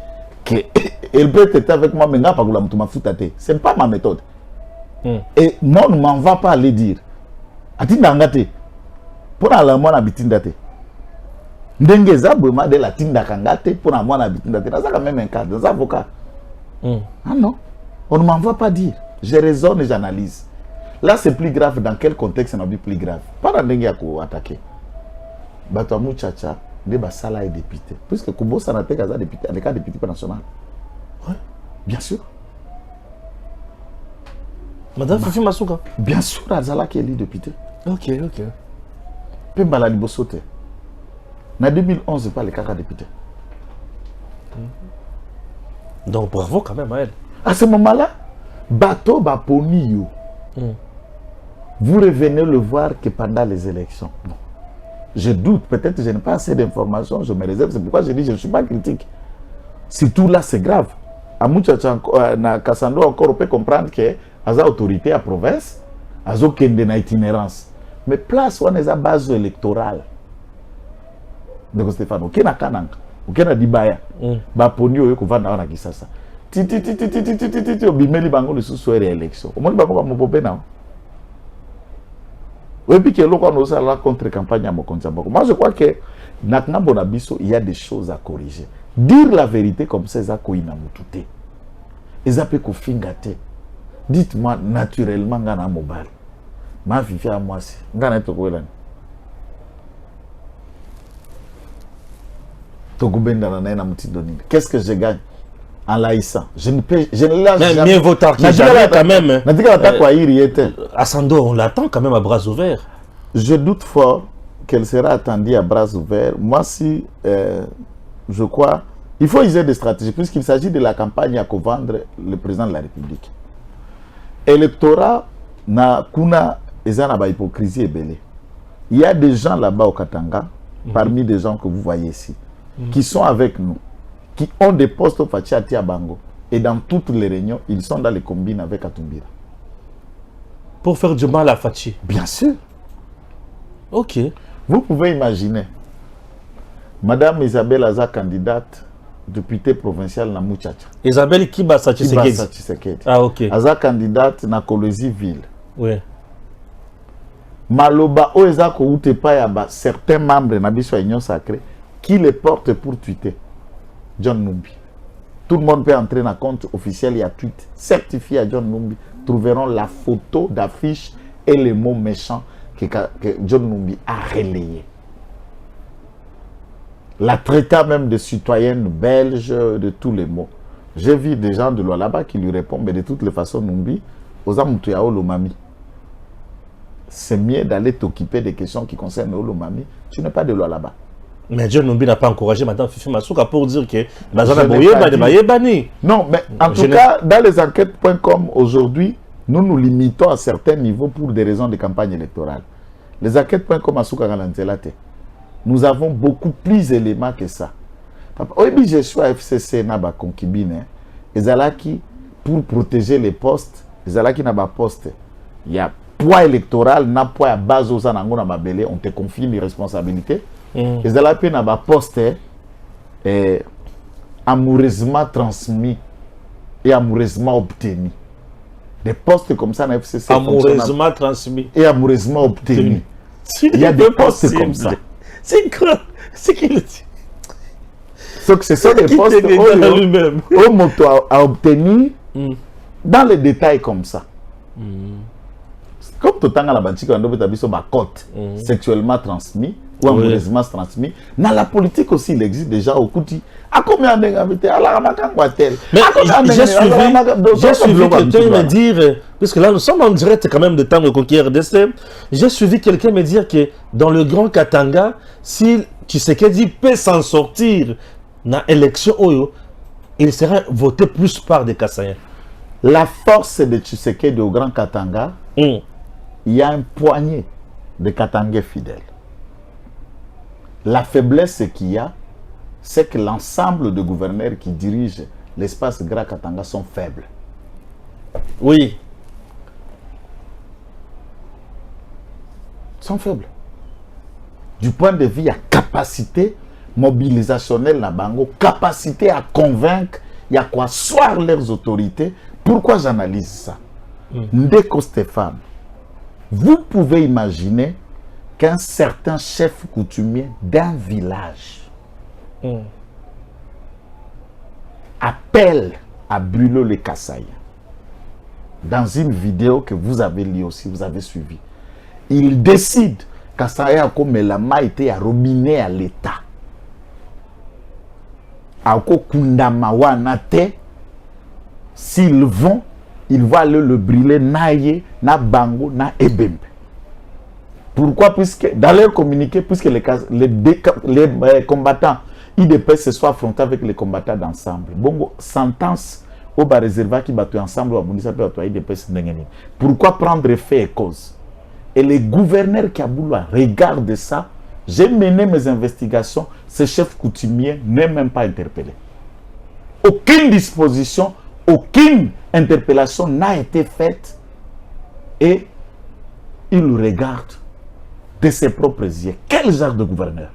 Speaker 3: Elle peut être avec moi, mais ce n'est pas ma méthode. Et moi, ne m'en va pas aller dire. Atindangate. Pour la moine habitindate. Ndengeza bema de la tinda kangate pour la moine habitindate. C'est quand même un cas, des avocats. Ah non, on ne m'en va pas dire. Je raisonne et j'analyse. Là, c'est plus grave. Dans quel contexte on a vu plus grave? Pas dans Ndenge à attaquer. Batoamou Tchacha. Sala est député. Puisque Kubo Sanate Gaza député, avec un député national. Oui, bien sûr.
Speaker 2: Madame Fifi Masuka.
Speaker 3: Bien sûr, Azala qui est élu député.
Speaker 2: Ok.
Speaker 3: Pembala Libosote. En 2011, pas le caca député.
Speaker 2: Donc bravo quand même à elle.
Speaker 3: À ce moment-là, Bato Baponi, vous revenez le voir que pendant les élections. Bon. Je doute, peut-être que je n'ai pas assez d'informations, je me réserve, c'est pourquoi je dis que je ne suis pas critique. Surtout là, c'est grave. À Mouchacha, à Kassando, encore, on peut comprendre que les autorités à province, elles ont une itinérance. Mais place où on est à base électorale. Donc Stéphane, ok, na kananga, ok, na dibaya, baponi oyo kovanda na kisasa. Titi, obimeli bango le sous réélection. Au moins, bango va m'opopé na. Oui, puis que l'on a la contre-campagne à Mokonzamboko. Moi, je crois que dans Bonabiso, il y a des choses à corriger. Dire la vérité comme ça, ça quoi ina mutute. Et ça peut qu'on fingate. Dites-moi naturellement, ngana mobile. Ma vie à moi si. Ngana to koelan. To gubenda na na mutindoni. Qu'est-ce que je gagne? en laïssant. Je ne lâche
Speaker 2: Mais
Speaker 3: jamais.
Speaker 2: mieux vaut tard que jamais quand même.
Speaker 3: Asando,
Speaker 2: on l'attend quand même à bras ouverts.
Speaker 3: Je doute fort qu'elle sera attendue à bras ouverts. Moi, si je crois, il faut user des stratégies, puisqu'il s'agit de la campagne à vendre le président de la République. Électorat, na kuna ezana ba hypocrisie et belé. Il y a des gens là-bas au Katanga, parmi des gens que vous voyez ici, qui sont avec nous, qui ont des postes au Fatiati à Bango. Et dans toutes les réunions, ils sont dans les combines avec Atumbira.
Speaker 2: Pour faire du mal à Fachi.
Speaker 3: Bien sûr.
Speaker 2: Ok.
Speaker 3: Vous pouvez imaginer, Madame Isabelle Aza, candidate députée provinciale na Muchacha.
Speaker 2: Isabelle Kibasa
Speaker 3: Tshisekedi.
Speaker 2: Ah, ok.
Speaker 3: Aza candidate na Kolwezi ville.
Speaker 2: Oui.
Speaker 3: Maloba Oeza Koute Payaba, certains membres de Nabiso Union Sacrée, qui les portent pour tweeter. John Numbi. Tout le monde peut entrer dans le compte officiel et à tweet certifié à John Numbi. Trouveront la photo d'affiche et les mots méchants que John Numbi a relayés. La traitant même de citoyenne belge, de tous les mots. J'ai vu des gens de là-bas qui lui répondent, mais de toutes les façons, Numbi, aux Amutuyao Lomami. C'est mieux d'aller t'occuper des questions qui concernent Olomami. Tu n'es pas de loi là-bas.
Speaker 2: Mais John Numbi n'a pas encouragé Mme Fifi Masuka pour dire que
Speaker 3: non, mais en tout cas, dans les enquêtes.com aujourd'hui, nous limitons à certains niveaux pour des raisons de campagne électorale. Les enquêtes.com Masuka Galantelate, nous avons beaucoup plus d'éléments que ça. Oui, je suis à FCC Naba Konkibine, et Zalaki pour protéger les postes, Zalaki Naba poste. Il y a poids électoral, n'a poids à base aux anangona mabele, on te confie les responsabilités. Et Zalaki Naba poste amoureusement transmis et amoureusement obtenu. Des postes comme ça dans FCC.
Speaker 2: Amoureusement transmis
Speaker 3: et amoureusement obtenu. Il y a des postes comme ça.
Speaker 2: C'est quoi? C'est qui le dit?
Speaker 3: Ce sont des postes où Moto a obtenu dans les détails comme ça. Comme tout le temps, la banque a cote sexuellement transmis ou amoureusement transmis. Dans la politique aussi, il existe déjà au Kouti. À combien de
Speaker 2: j'ai suivi quelqu'un me dire, puisque là nous sommes en direct quand même de temps de conquérir RDC, j'ai suivi quelqu'un me dire que dans le Grand Katanga, si Tshisekedi peut s'en sortir dans l'élection, il sera voté plus par des Kassaïens.
Speaker 3: La force de Tshisekedi au Grand Katanga, il y a un poignet de Katangais fidèles. La faiblesse qu'il y a, c'est que l'ensemble de gouverneurs qui dirigent l'espace Grand Katanga sont faibles.
Speaker 2: Oui.
Speaker 3: Sont faibles. Du point de vue, il y a capacité mobilisationnelle na bango, capacité à convaincre, il y a quoi asseoir leurs autorités. Pourquoi j'analyse ça? Ndeko Stéphane, vous pouvez imaginer qu'un certain chef coutumier d'un village appelle à brûler les Kassaïens. Dans une vidéo que vous avez lue aussi, vous avez suivi. Il décide Kassaïa comme la maïté à robinet à l'État. S'ils vont, ils vont aller le brûler naïe, na bango, na ebembe. Pourquoi? Puisque dans leur communiqué, puisque les combattants IDP se sont affrontés avec les combattants d'ensemble. Bongo, sentence au bas réservat qui battent ensemble au Bundisa peut IDP. Pourquoi prendre fait et cause? Et les gouverneurs qui regardent ça. J'ai mené mes investigations. Ce chef coutumier n'est même pas interpellé. Aucune disposition, aucune interpellation n'a été faite. Et il regarde de ses propres yeux. Quel genre de gouverneur?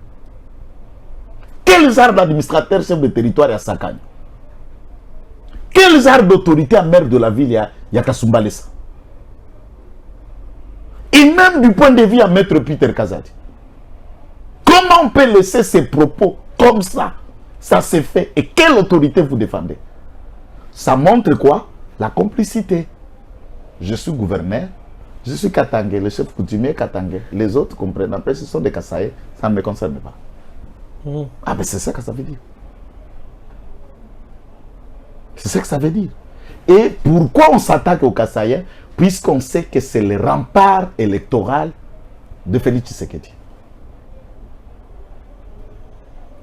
Speaker 3: Quel genre d'administrateur chef de territoire à Sakagne? Quel genre d'autorité à maire de la ville il y a Kasumbalesa? Et même du point de vue à maître Peter Kazadi. Comment on peut laisser ces propos comme ça? Ça s'est fait. Et quelle autorité vous défendez? Ça montre quoi? La complicité. Je suis gouverneur. Je suis Katangais, le chef coutumier Katangais. Les autres comprennent. Après, ce sont des Kassaïens. Ça ne me concerne pas. Ah, mais c'est ça que ça veut dire. C'est ce que ça veut dire. Et pourquoi on s'attaque aux Kassaïens? Puisqu'on sait que c'est le rempart électoral de Félix Tshisekedi.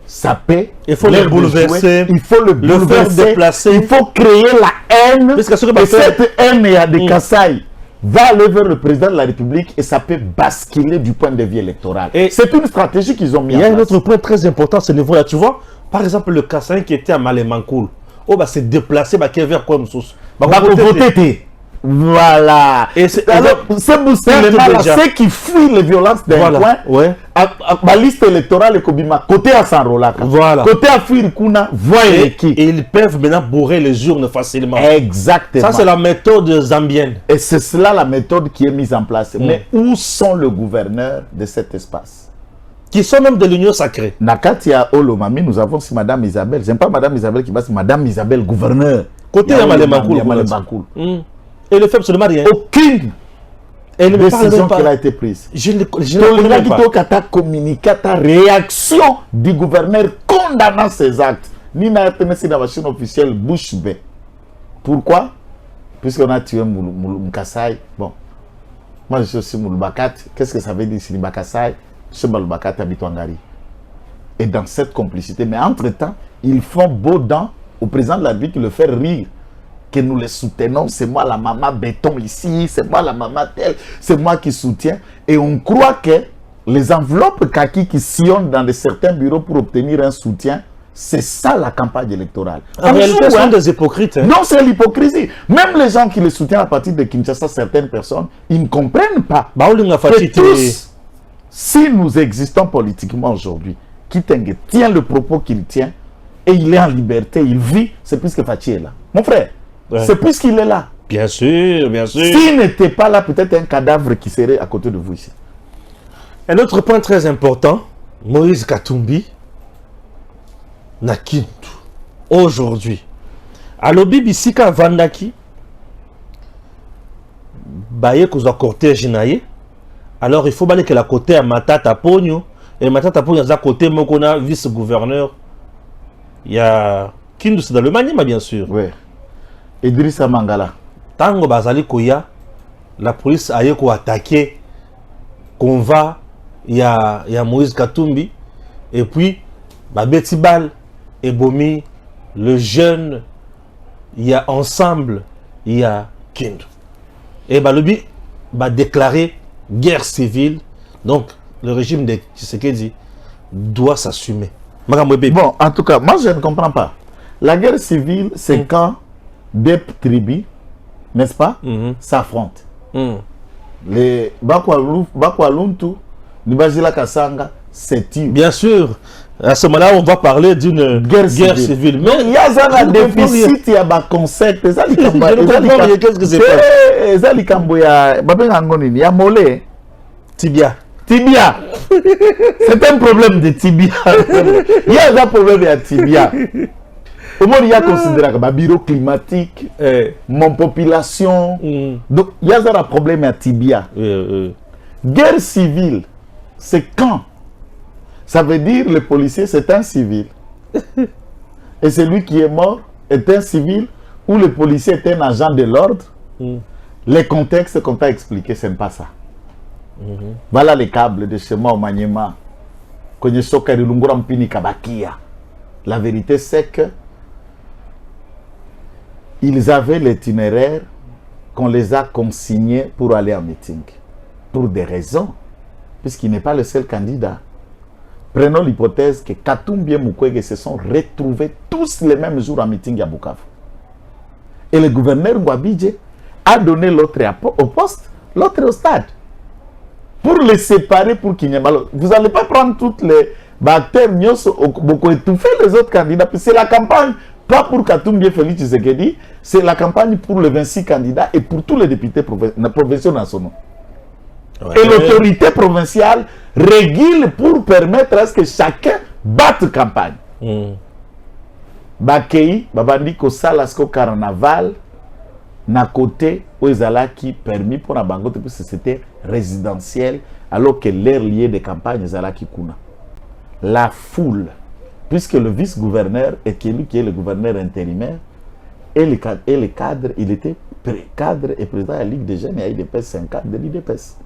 Speaker 3: Ça peut.
Speaker 2: Il faut le bouleverser.
Speaker 3: Il faut le
Speaker 2: faire déplacer.
Speaker 3: Il faut créer la haine.
Speaker 2: Parce que
Speaker 3: et cette haine, il y a des Kasaï va aller vers le président de la République et ça peut basculer du point de vue électoral. C'est une stratégie qu'ils ont mis en place.
Speaker 2: Il y a un autre point très important à ce niveau-là. Tu vois, par exemple, le Kassaïen qui était à Malémankoul, s'est déplacé vers quoi, Moussous?
Speaker 3: Voilà.
Speaker 2: Et c'est
Speaker 3: ceux qui fuient les violences d'un coin, ma liste électorale est Kobima, côté à Sanrolaka, côté à Firkuna,
Speaker 2: et ils peuvent maintenant bourrer les urnes facilement.
Speaker 3: Exactement.
Speaker 2: Ça, c'est la méthode zambienne.
Speaker 3: Et c'est cela la méthode qui est mise en place. Mais où sont les gouverneurs de cet espace?
Speaker 2: Qui sont même de l'Union sacrée.
Speaker 3: Nakatia Olomami, nous avons si Madame Isabelle. J'aime pas Madame Isabelle qui passe, Madame Isabelle gouverneur.
Speaker 2: Côté à Malémankoul. Et le fait seulement rien.
Speaker 3: Aucune décision qui a été prise.
Speaker 2: Je ne connais pas.
Speaker 3: Communiqué ta réaction du gouverneur condamnant ces actes. Ni n'a pas été dans la machine officielle bouche bée. Pourquoi? Puisqu'on a tué Moulbakassai. Bon, moi je suis aussi Moulbakat. Qu'est-ce que ça veut dire si Moulbakassai? Je suis Moulbakat habite en Ngari. Et dans cette complicité, mais entre-temps, ils font beau dent au président de la République le faire rire. Que nous les soutenons, c'est moi la maman béton ici, c'est moi la maman telle, c'est moi qui soutiens. Et on croit que les enveloppes kaki qui sillonnent dans certains bureaux pour obtenir un soutien, c'est ça la campagne électorale.
Speaker 2: En réalité, ce sont des hypocrites.
Speaker 3: Non, c'est l'hypocrisie. Même les gens qui les soutiennent à partir de Kinshasa, certaines personnes, ils ne comprennent pas que tous, si nous existons politiquement aujourd'hui, Kitenge tient le propos qu'il tient, et il est en liberté, il vit, c'est puisque Fachi est là. Mon frère, c'est puisqu'il est là.
Speaker 2: Bien sûr, bien sûr.
Speaker 3: S'il n'était pas là, peut-être un cadavre qui serait à côté de vous ici.
Speaker 2: Un autre point très important, Moïse Katumbi na Kintu aujourd'hui. Alobi bisika vandaki baye kozwa cortège naye. Alors il faut baler que la côté à Matata Pogno et Matata Pogno à côté mokona vice-gouverneur. Il y a Kindu c'est dans le Maniema bien sûr.
Speaker 3: Oui. Idrissa Mangala.
Speaker 2: Tango bazali koya, la police a yeko attaqué conva il y a Moïse Katumbi et puis Babeti Bal et Bomi le jeune il y a ensemble il y a Kindu et Balobi va déclarer guerre civile donc le régime de Tshisekedi doit s'assumer.
Speaker 3: Bon en tout cas moi je ne comprends pas la guerre civile c'est quand des tribus, n'est-ce pas, s'affrontent. Les Bakwaluntu, Nibajila Kasanga, c'est tué.
Speaker 2: Bien sûr, à ce moment-là, on va parler d'une guerre civile.
Speaker 3: Mais il y a un déficit, il y a un concept.
Speaker 2: Qu'est-ce que c'est
Speaker 3: il y a mollet.
Speaker 2: Tibia.
Speaker 3: Tibia. C'est un problème de tibia. Il y a un problème de tibia. Il y a considéré comme un bureau climatique, mon population. Donc, il y a un problème à tibia. Guerre civile, c'est quand? Ça veut dire le policier, c'est un civil. Et celui qui est mort est un civil ou le policier est un agent de l'ordre. Les contextes qu'on t'a expliqué, ce n'est pas ça. Voilà les câbles de chez moi au Maniema. La vérité, c'est que ils avaient l'itinéraire qu'on les a consignés pour aller en meeting. Pour des raisons. Puisqu'il n'est pas le seul candidat. Prenons l'hypothèse que Katumbi et Mukwege se sont retrouvés tous les mêmes jours en meeting à Bukavu. Et le gouverneur Ngwabidje a donné l'autre au poste, l'autre au stade. Pour les séparer, pour qu'il n'y ait mal. Vous n'allez pas prendre toutes les acteurs, beaucoup étouffer les autres candidats. C'est la campagne. Pas pour Katumbi et Félix Tshisekedi, c'est la campagne pour les 26 candidats et pour tous les députés provinciaux nationaux. Ouais. Et l'autorité provinciale régule pour permettre à ce que chacun batte campagne. Bakei, Babandi Kosalasko carnaval, na côté où qui permis pour la bangote parce que c'était résidentiel, alors que l'air lié de campagne Zalaki Kuna. La foule. Puisque le vice-gouverneur est celui qui est le gouverneur intérimaire, Et le cadre, il était cadre et président de la Ligue des Jeunes et IDPS, c'est un cadre de l'IDPS.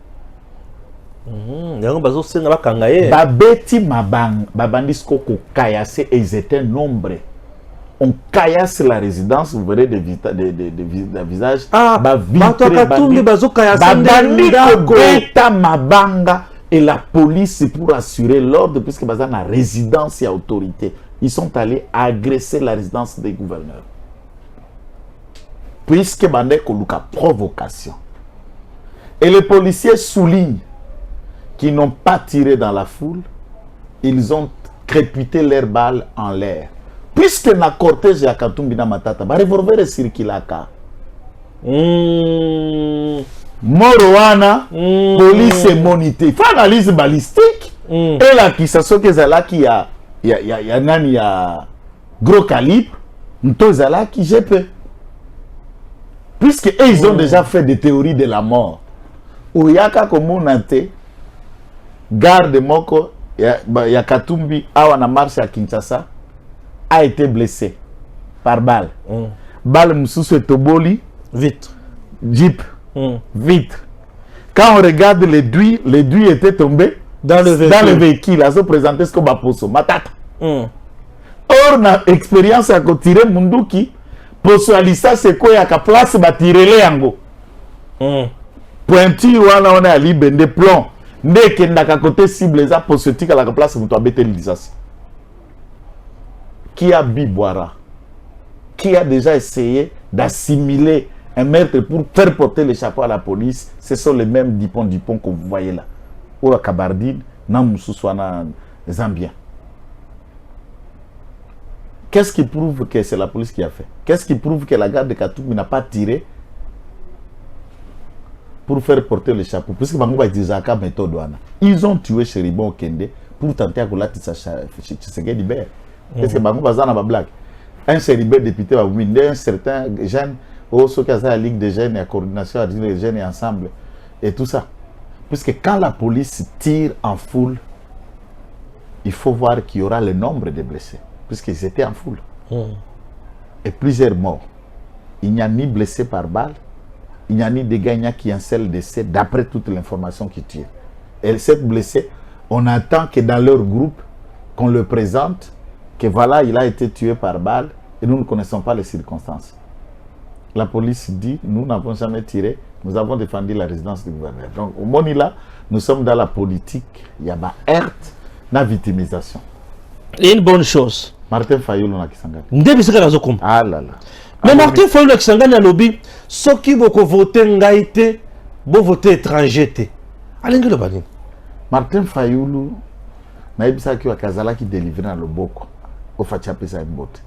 Speaker 3: Babeti Mabang, Babandisco Kayase, et ils étaient nombreux. On caillasse la résidence, vous verrez des visages.
Speaker 2: Ah,
Speaker 3: Beta Mabanga et la police pour assurer l'ordre, puisque dans la résidence et autorité, ils sont allés agresser la résidence des gouverneurs. Puisque Bandé Koluka provocation. Et les policiers soulignent qu'ils n'ont pas tiré dans la foule, ils ont créputé leurs balles en l'air. Puisque na cortège ya Katumbi na Matata, ba revolver circulaka. Morowana, police monité. Fa analyse balistique. Et là qui s'assure que zala qui ya nani ya gros calibre, nto zala qui GP. Puisque ils ont déjà fait des théories de la mort. Uyaka komunate garde moko ya Katumbi awa na marche à Kinshasa a été blessé par balle. Balle Moussou Toboli,
Speaker 2: vitre.
Speaker 3: Jeep, vitre. Quand on regarde les duits étaient tombés dans le véhicule. Ils ont présenté ce qu'on va poser. Matata. Or, on a expérience à tirer Munduki. Poso Alissa, c'est quoi? Il y a qu'à place à tirer les yango. Pointu, on a libre des plombs. Dès qu'il y a qu'à côté cible, les a posé à la place où tu as bêté l'utilisation. Qui a Biboara, qui a déjà essayé d'assimiler un maître pour faire porter le chapeau à la police, ce sont les mêmes Dupont que vous voyez là. Ou à Kabardine, Namoussouana, Zambien. Qu'est-ce qui prouve que c'est la police qui a fait? Qu'est-ce qui prouve que la garde de Katumbi n'a pas tiré pour faire porter le chapeau? Puisque ils ont tué Chéribon Kende pour tenter à coller Tshisekedi Libère. Qu'est-ce que Bango Bazana va blague? Un célibataire député va vous un certain jeune, au qui a la Ligue des jeunes et la coordination des jeunes et ensemble et tout ça. Puisque quand la police tire en foule, il faut voir qu'il y aura le nombre de blessés, puisqu'ils étaient en foule. Et plusieurs morts. Il n'y a ni blessés par balle, il n'y a ni dégâts, il n'y a qu'un seul décès d'après toute l'information qui tire. Et cette blessée, on attend que dans leur groupe, qu'on le présente, que voilà, il a été tué par balle et nous ne connaissons pas les circonstances. La police dit, nous n'avons jamais tiré, nous avons défendu la résidence du gouverneur. Donc, au moment là, nous sommes dans la politique, il y a une heurte, la victimisation.
Speaker 2: Et une bonne chose.
Speaker 3: Martin Fayoulou na Kisangani.
Speaker 2: Ah là là. Mais Martin Fayoulou na Kisangani a lobby, ceux qui vont voter ngaïté, vont voter étranger. Allez, le bani.
Speaker 3: Martin Fayoulou, naïbisa qui a Kazala qui délivre dans le boko. Au Fatchapesa Mbote.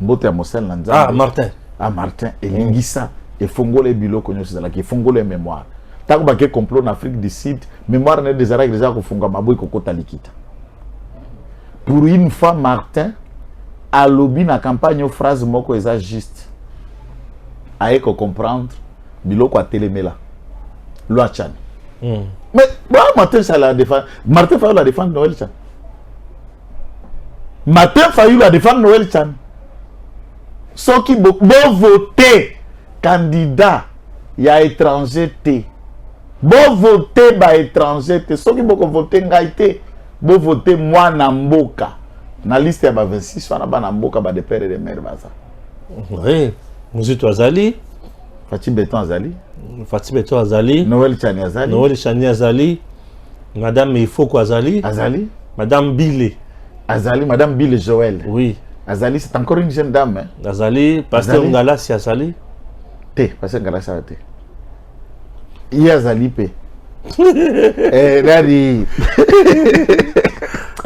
Speaker 3: Mbote à Mosel Nanzana.
Speaker 2: Ah, Martin.
Speaker 3: Ah, Martin. Et Lingissa. Et Fongole Bilo Konyosala. Qui Fongole mémoire. Tant que complot en Afrique du Sud, mémoire n'est des arrêts déjà qu'on fonga Maboui Kokota Likita. Pour une fois, Martin a lobby na campagne phrase moko eza juste. Aïe qu'on comprendre. Bilo quoi télémela. Loi Chan. Mais Martin ça la défend. Martin Fayoulou la défendre Noël Chan. Martin Fayoulou la défendre Noël Chan. Ceux qui vont voter candidat, il y a étranger T. Bon voter ba étranger T. Ceux qui vont voter ngaïté, bon voter moi Namboka. Na liste ya ba 26 wana ba Namboka ba de père et de mère baza.
Speaker 2: Oui, Mouzito Azali,
Speaker 3: Fatih Beton Azali,
Speaker 2: Fatih Beton Azali,
Speaker 3: Noël Chani Azali,
Speaker 2: Noël Chani Azali, Madame Ifoko Azali,
Speaker 3: Azali,
Speaker 2: Madame Bile.
Speaker 3: Azali, Madame Bile Joël.
Speaker 2: Oui.
Speaker 3: Azali, c'est encore une jeune dame. Hein?
Speaker 2: Azali, Pasteur Ngalassi Azali.
Speaker 3: T, Pasteur Ngalassi Azali. Il y a Azali P. Eh, Daddy.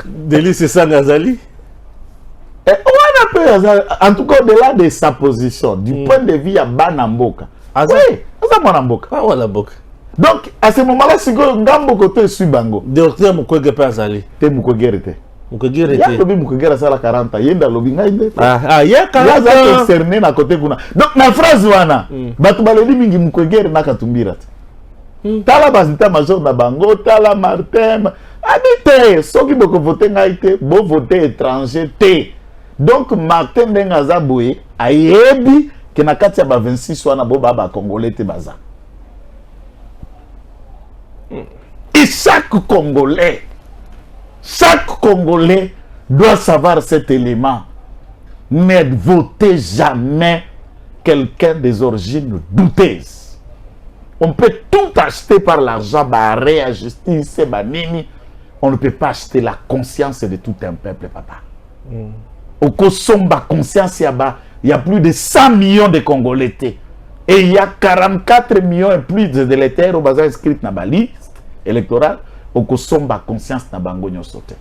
Speaker 2: Délice c'est ça, Azali.
Speaker 3: On a Azali. En tout cas, au-delà de sa position, du point de vue à Banamboka.
Speaker 2: Azali.
Speaker 3: Oui, Azali Banamboka.
Speaker 2: Ah, voilà, Boka.
Speaker 3: Donc, à ce moment-là, c'est que Ngambo te suit Bango.
Speaker 2: Docteur Mukwege pe Azali.
Speaker 3: Te Mukwege te.
Speaker 2: Mukwege
Speaker 3: Il y a lobby Mukwege à la 40 ans. Il y a lobby ngaïde.
Speaker 2: Ah, il y a 40
Speaker 3: ans. Il y a
Speaker 2: concerné
Speaker 3: à côté kuna. Donc, la phrase wana. Batu baleli mingi Mukwege na katumbira. Tala basita major na Bango, tala Martin. Habite, ceux qui vont voter ngaïde, vont voter étranger te. Donc, Martin Dengazaboué a yebi que na kati ya ba 26 wana bo ba congolais te baza. Et chaque Congolais doit savoir cet élément. Ne votez jamais quelqu'un des origines douteuses. On peut tout acheter par l'argent, barré, justice, banini. On ne peut pas acheter la conscience de tout un peuple, papa. Au Kosomba, conscience, il y a plus de 100 millions de Congolais. Et il y a 44 millions et plus de l'électeurs au bazar inscrits dans la liste électorale. Au Kosomba, conscience, na bango nyosote.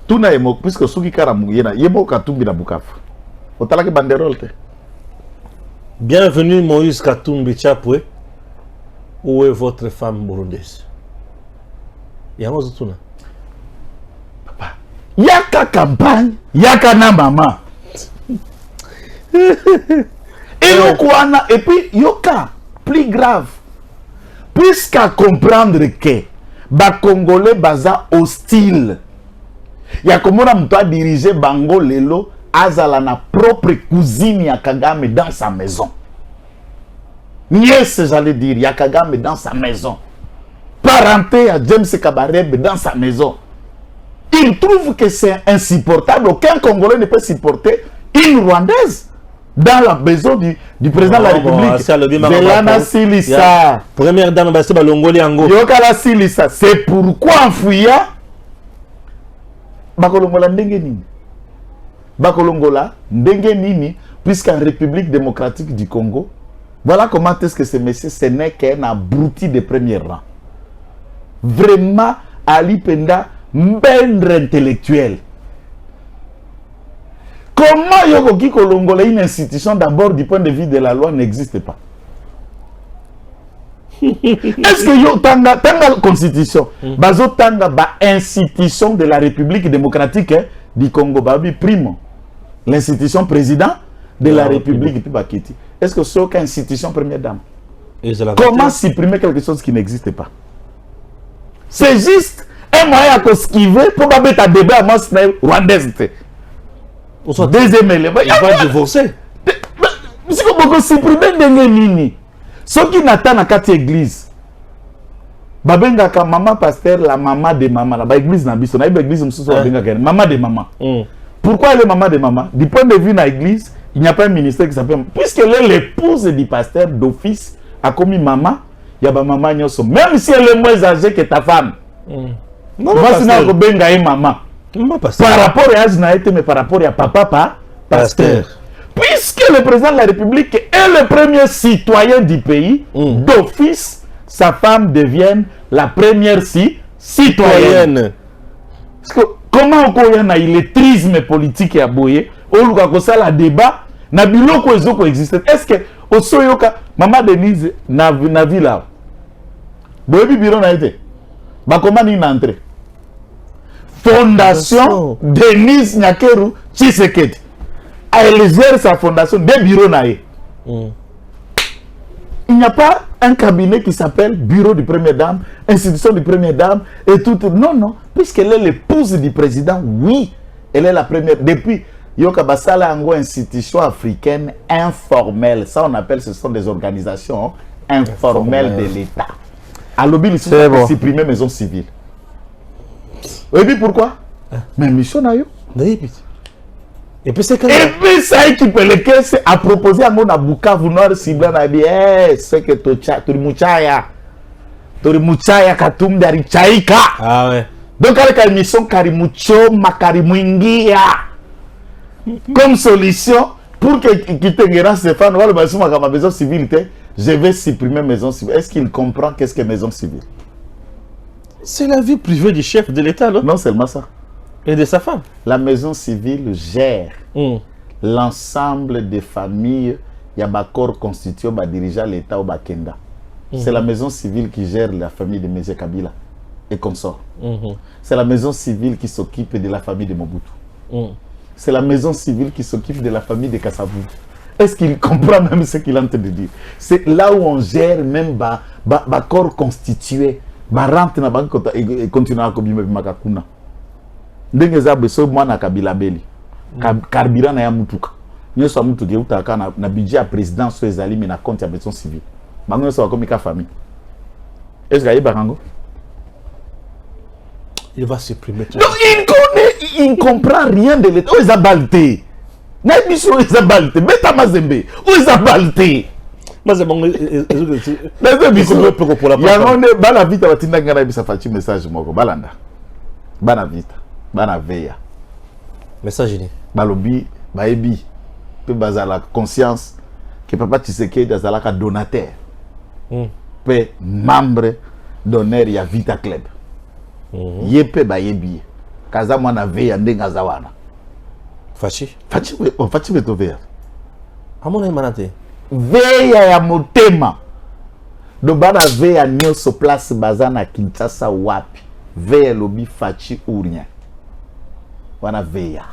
Speaker 3: Tout na yemo, puisque ceux qui karamuyena, yemo katumbi na Bukavu. Otalaki banderole te.
Speaker 2: Bienvenue Moïse Katumbi Chapwe. Où est votre femme burundaise? Yango zotuna.
Speaker 3: Papa, yaka campagne, yaka na maman. Et puis yoka, plus grave. Puisqu'à comprendre que ba Congolais baza hostile. Ya komona mtu a dirigé Bango lelo azala na propre cousine ya Kagame dans sa maison. Nièce, j'allais dire, ya Kagame dans sa maison. Parenté à James Kabarebe dans sa maison. Il trouve que c'est insupportable. Aucun Congolais ne peut supporter une Rwandaise dans la maison du président de la République. Zelana Silisa.
Speaker 2: Première dame, c'est Balongoli Ango.
Speaker 3: Yokala Silisa. C'est pourquoi en fouillant, Bakolongola ndenge nini? Bakolongola ndenge nini? Puisqu'en République démocratique du Congo, voilà comment est-ce que ce monsieur, ce n'est qu'un abruti de premier rang. Vraiment, Ali Penda, mbendre intellectuel. Comment Yokoki Kolongola, une institution d'abord du point de vue de la loi, n'existe pas? Est-ce que yo tanga constitution, bazo tanga ba institution de la République démocratique du Congo, babi primo, l'institution président de la République puis bakiti. Est-ce que c'est aucune institution première dame? Comment supprimer quelque chose qui n'existe pas? C'est juste un moyen à esquiver pour pas mettre un débat à moi rwandaise. Deuxième élément,
Speaker 2: il va divorcer.
Speaker 3: C'est comme on supprimer des nini. Ceux qui n'attendent à quatre églises, babenga ka maman pasteur, la maman de maman, la église na biso, na église maman de maman. Pourquoi elle est maman de maman? Du point de vue de l'église, il n'y a pas un ministère qui s'appelle, puisqu'elle est l'épouse du pasteur d'office, a commis maman, il y a maman nyoso. Même si elle est moins âgée que ta femme. Moi, sinon, babenga est maman. Par rapport à âge, mais par rapport à papa, pasteur. Puisque le président de la République est le premier citoyen du pays, d'office, sa femme devient la première citoyenne. Parce que, comment on a l'électrisme politique à Boye, on a la débat, na biloko ezoko existe. Est-ce que au soyoka maman Denise na villa Boye biro na été. Ba comment ni entrée. Fondation Denise Nyakeru Tshisekedi. Elle gère sa fondation des bureaux naïe. Il n'y a pas un cabinet qui s'appelle Bureau du Première Dame, Institution du Première Dame et tout. Non, non. Puisqu'elle est l'épouse du président, oui, elle est la première. Depuis Yoka Basala Ango, institution africaine informelle. Ça, on appelle, ce sont des organisations informelles de l'État. À l'objet, ils sont pour supprimer maison civile. Et puis pourquoi? Mais mission n'a eu.
Speaker 2: Et puis c'est
Speaker 3: ça qui peut le caisse à proposer à mon Bukavu Nord Sibla na dit c'est que Torimuchaya Katum dari Chaika.
Speaker 2: Ah ouais.
Speaker 3: Donc avec la mission Karimucho Makarimuingia comme solution pour que quitte Guérin Stéphane voilà ma maison civile, je vais supprimer maison civile. Est-ce qu'il comprend qu'est-ce que maison civile?
Speaker 2: C'est la vie privée du chef de l'État, non?
Speaker 3: Non seulement ça.
Speaker 2: Et de sa femme.
Speaker 3: La maison civile gère l'ensemble des familles. Il y a un corps constitué par dirigeant l'État au Bakenda. C'est la maison civile qui gère la famille de M. Kabila et consorts. C'est la maison civile qui s'occupe de la famille de Mobutu. C'est la maison civile qui s'occupe de la famille de Kassabou. Est-ce qu'il comprend même ce qu'il est en train de dire? C'est là où on gère même le corps constitué. Rentre dans la banque et continue à communiquer avec Makakuna. Ndenge za beso mwana Kabila beli. Carburant na ya mutuka. nous sommes tous na budget à présidence sur les alliés mais na compte à béton civil bango so comme ka famille est-ce que barango
Speaker 2: il va supprimer tout.
Speaker 3: donc il ne comprend rien de l'état. Ils ont balté. Ils ont balté. Beta Mazembe. Ils ont balté.
Speaker 2: Mazembe.
Speaker 3: Bala vita batinda ngana bisa fachi message moko balanda. Bana vita. Bana veya.
Speaker 2: Message ni.
Speaker 3: Balobi, baebi. Pe bazala conscience que papa Tshisekedi azala ka donateur. Pe membre d'honneur ya Vita Club. Yepe bayebi. Kaza mwana veya ndenga zawana.
Speaker 2: Fachi
Speaker 3: beto veya.
Speaker 2: Amona manate.
Speaker 3: Veya ya motema. Do bana veya nyonso place bazana Kinshasa wapi. Veya lobi fachi urnya. Wana veya.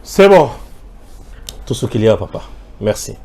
Speaker 2: C'est bon. Tout ce qu'il y a, papa. Merci.